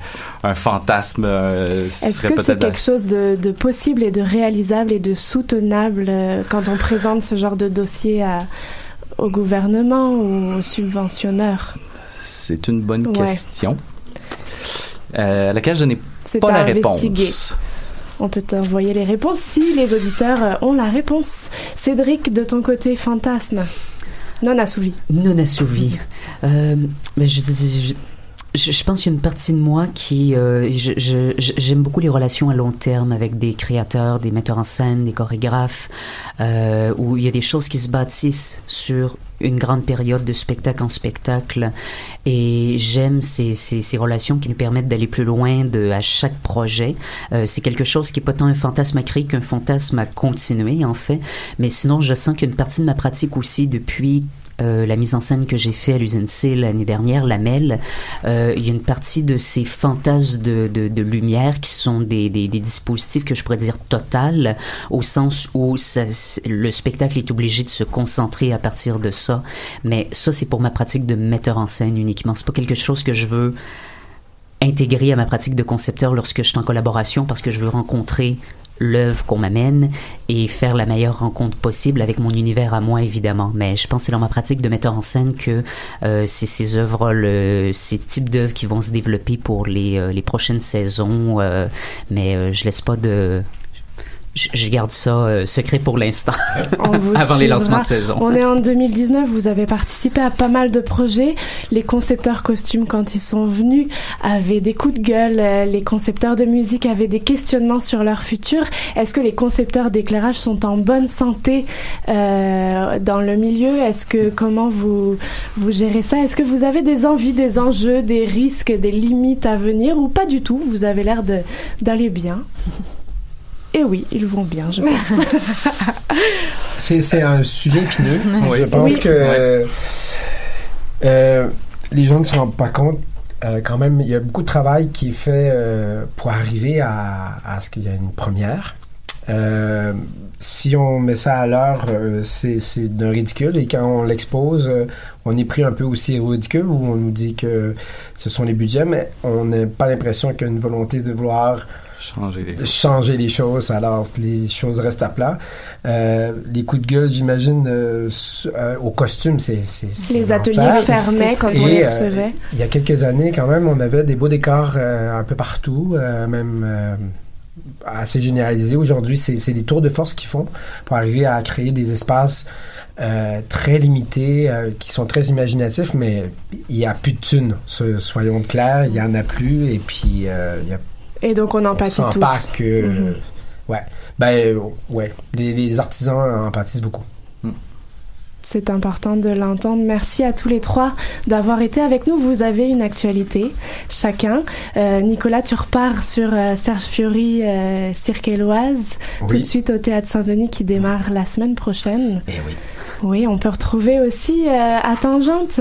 un fantasme Est-ce que c'est quelque chose de possible et de réalisable et de soutenable quand on présente ce genre de dossier au gouvernement ou aux subventionneurs? C'est une bonne question à laquelle je n'ai pas la réponse. On peut t'envoyer les réponses si les auditeurs ont la réponse. Cédric, de ton côté, fantasme non assouvi. Non assouvi. Je pense qu'il y a une partie de moi qui... j'aime beaucoup les relations à long terme avec des créateurs, des metteurs en scène, des chorégraphes, où il y a des choses qui se bâtissent sur une grande période de spectacle en spectacle, et j'aime ces relations qui nous permettent d'aller plus loin à chaque projet. C'est quelque chose qui n'est pas tant un fantasme à créer qu'un fantasme à continuer, en fait, mais sinon je sens qu'il y a une partie de ma pratique aussi depuis la mise en scène que j'ai fait à l'usine C l'année dernière, Lamel, il y a une partie de ces fantasmes de lumière qui sont des dispositifs que je pourrais dire total, au sens où le spectacle est obligé de se concentrer à partir de ça. Mais ça, c'est pour ma pratique de metteur en scène uniquement. C'est pas quelque chose que je veux intégrer à ma pratique de concepteur lorsque je suis en collaboration, parce que je veux rencontrer l'œuvre qu'on m'amène et faire la meilleure rencontre possible avec mon univers à moi, évidemment. Mais je pense que c'est dans ma pratique de metteur en scène que c'est ces œuvres, ces types d'œuvres qui vont se développer pour les prochaines saisons. Mais je laisse pas de... Je garde ça secret pour l'instant, avant les lancements de saison. On est en 2019, vous avez participé à pas mal de projets. Les concepteurs costumes, quand ils sont venus, avaient des coups de gueule. Les concepteurs de musique avaient des questionnements sur leur futur. Est-ce que les concepteurs d'éclairage sont en bonne santé dans le milieu? Comment vous gérez ça? Est-ce que vous avez des envies, des enjeux, des risques, des limites à venir, ou pas du tout? Vous avez l'air d'aller bien. Et oui, ils vont bien, je pense. C'est un sujet épineux. Je pense que les gens ne se rendent pas compte. Quand même, il y a beaucoup de travail qui est fait pour arriver à ce qu'il y ait une première. Si on met ça à l'heure, c'est d'un ridicule, et quand on l'expose, on est pris un peu aussi au ridicule, où on nous dit que ce sont les budgets, mais on n'a pas l'impression qu'il y a une volonté de vouloir changer les choses, alors les choses restent à plat. Les coups de gueule, j'imagine, au costume, c'est les ateliers fermaient quand on les recevait. Il y a quelques années, quand même, on avait des beaux décors un peu partout, même assez généralisés. Aujourd'hui, c'est des tours de force qu'ils font pour arriver à créer des espaces très limités, qui sont très imaginatifs, mais il n'y a plus de thunes, soyons clairs, il n'y en a plus, et puis il y a et donc on en pâtit tous. Les artisans en pâtissent beaucoup. C'est important de l'entendre. Merci à tous les trois d'avoir été avec nous. Vous avez une actualité chacun. Nicolas, tu repars sur Serge Fiori, Cirque Éloise, tout de suite au Théâtre Saint-Denis qui démarre la semaine prochaine. Eh oui. Oui, on peut retrouver aussi à Tangente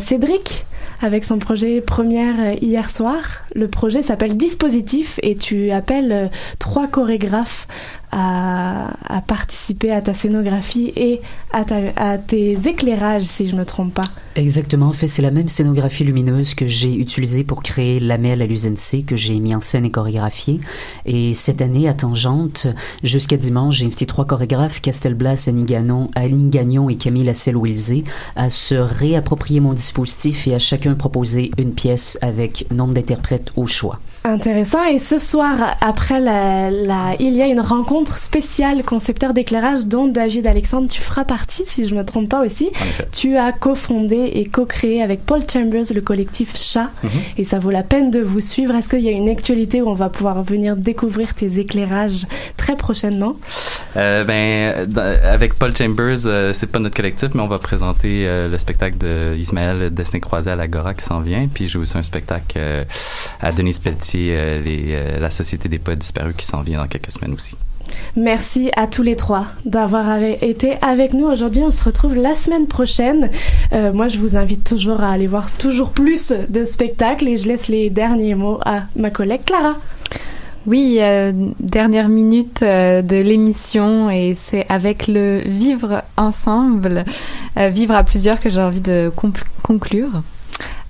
Cédric avec son projet première hier soir. Le projet s'appelle Dispositif et tu appelles 3 chorégraphes à participer à ta scénographie et à tes éclairages, si je ne me trompe pas. Exactement. En fait, c'est la même scénographie lumineuse que j'ai utilisée pour créer Lamel à l'USNC, que j'ai mis en scène et chorégraphié. Et cette année, à Tangente, jusqu'à dimanche, j'ai invité 3 chorégraphes, Castelblas, Annie Gagnon et Camille Lasselle-Wilsey, à se réapproprier mon dispositif et à chacun proposer une pièce avec nombre d'interprètes au choix. Intéressant. Et ce soir, après il y a une rencontre spéciale concepteur d'éclairage dont David Alexandre, tu feras partie, si je me trompe pas aussi. Tu as cofondé et co-créé avec Paul Chambers le collectif Chat, et ça vaut la peine de vous suivre. Est-ce qu'il y a une actualité où on va pouvoir venir découvrir tes éclairages très prochainement? Avec Paul Chambers, c'est pas notre collectif, mais on va présenter le spectacle de Ismaël Destinée Croisée à l'Agora qui s'en vient, puis j'ai aussi un spectacle à Denise Pelletier, la Société des poètes disparus qui s'en vient dans quelques semaines aussi. Merci à tous les 3 d'avoir été avec nous aujourd'hui. On se retrouve la semaine prochaine. Moi, je vous invite toujours à aller voir toujours plus de spectacles et je laisse les derniers mots à ma collègue Clara. Oui, dernière minute de l'émission et c'est avec le Vivre ensemble, Vivre à plusieurs que j'ai envie de conclure.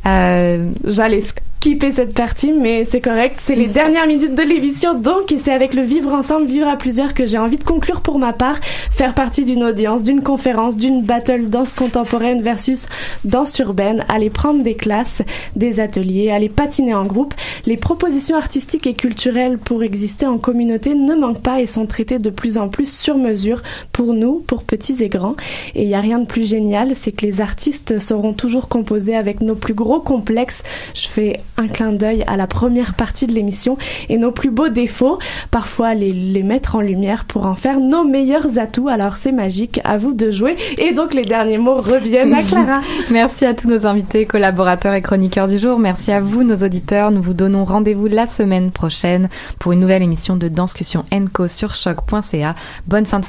J'allais skipper cette partie, mais c'est correct. C'est les dernières minutes de l'émission, donc, et c'est avec le Vivre ensemble, Vivre à plusieurs que j'ai envie de conclure pour ma part. Faire partie d'une audience, d'une conférence, d'une battle danse contemporaine versus danse urbaine, aller prendre des classes, des ateliers, aller patiner en groupe. Les propositions artistiques et culturelles pour exister en communauté ne manquent pas et sont traitées de plus en plus sur mesure pour nous, pour petits et grands. Et il n'y a rien de plus génial, c'est que les artistes seront toujours composés avec nos plus gros complexes. Je fais un clin d'œil à la première partie de l'émission et nos plus beaux défauts, parfois les mettre en lumière pour en faire nos meilleurs atouts. Alors c'est magique, à vous de jouer. Et donc les derniers mots reviennent à Clara. Merci à tous nos invités, collaborateurs et chroniqueurs du jour. Merci à vous, nos auditeurs. Nous vous donnons rendez-vous la semaine prochaine pour une nouvelle émission de Danscussion & Co sur choc.ca. Bonne fin de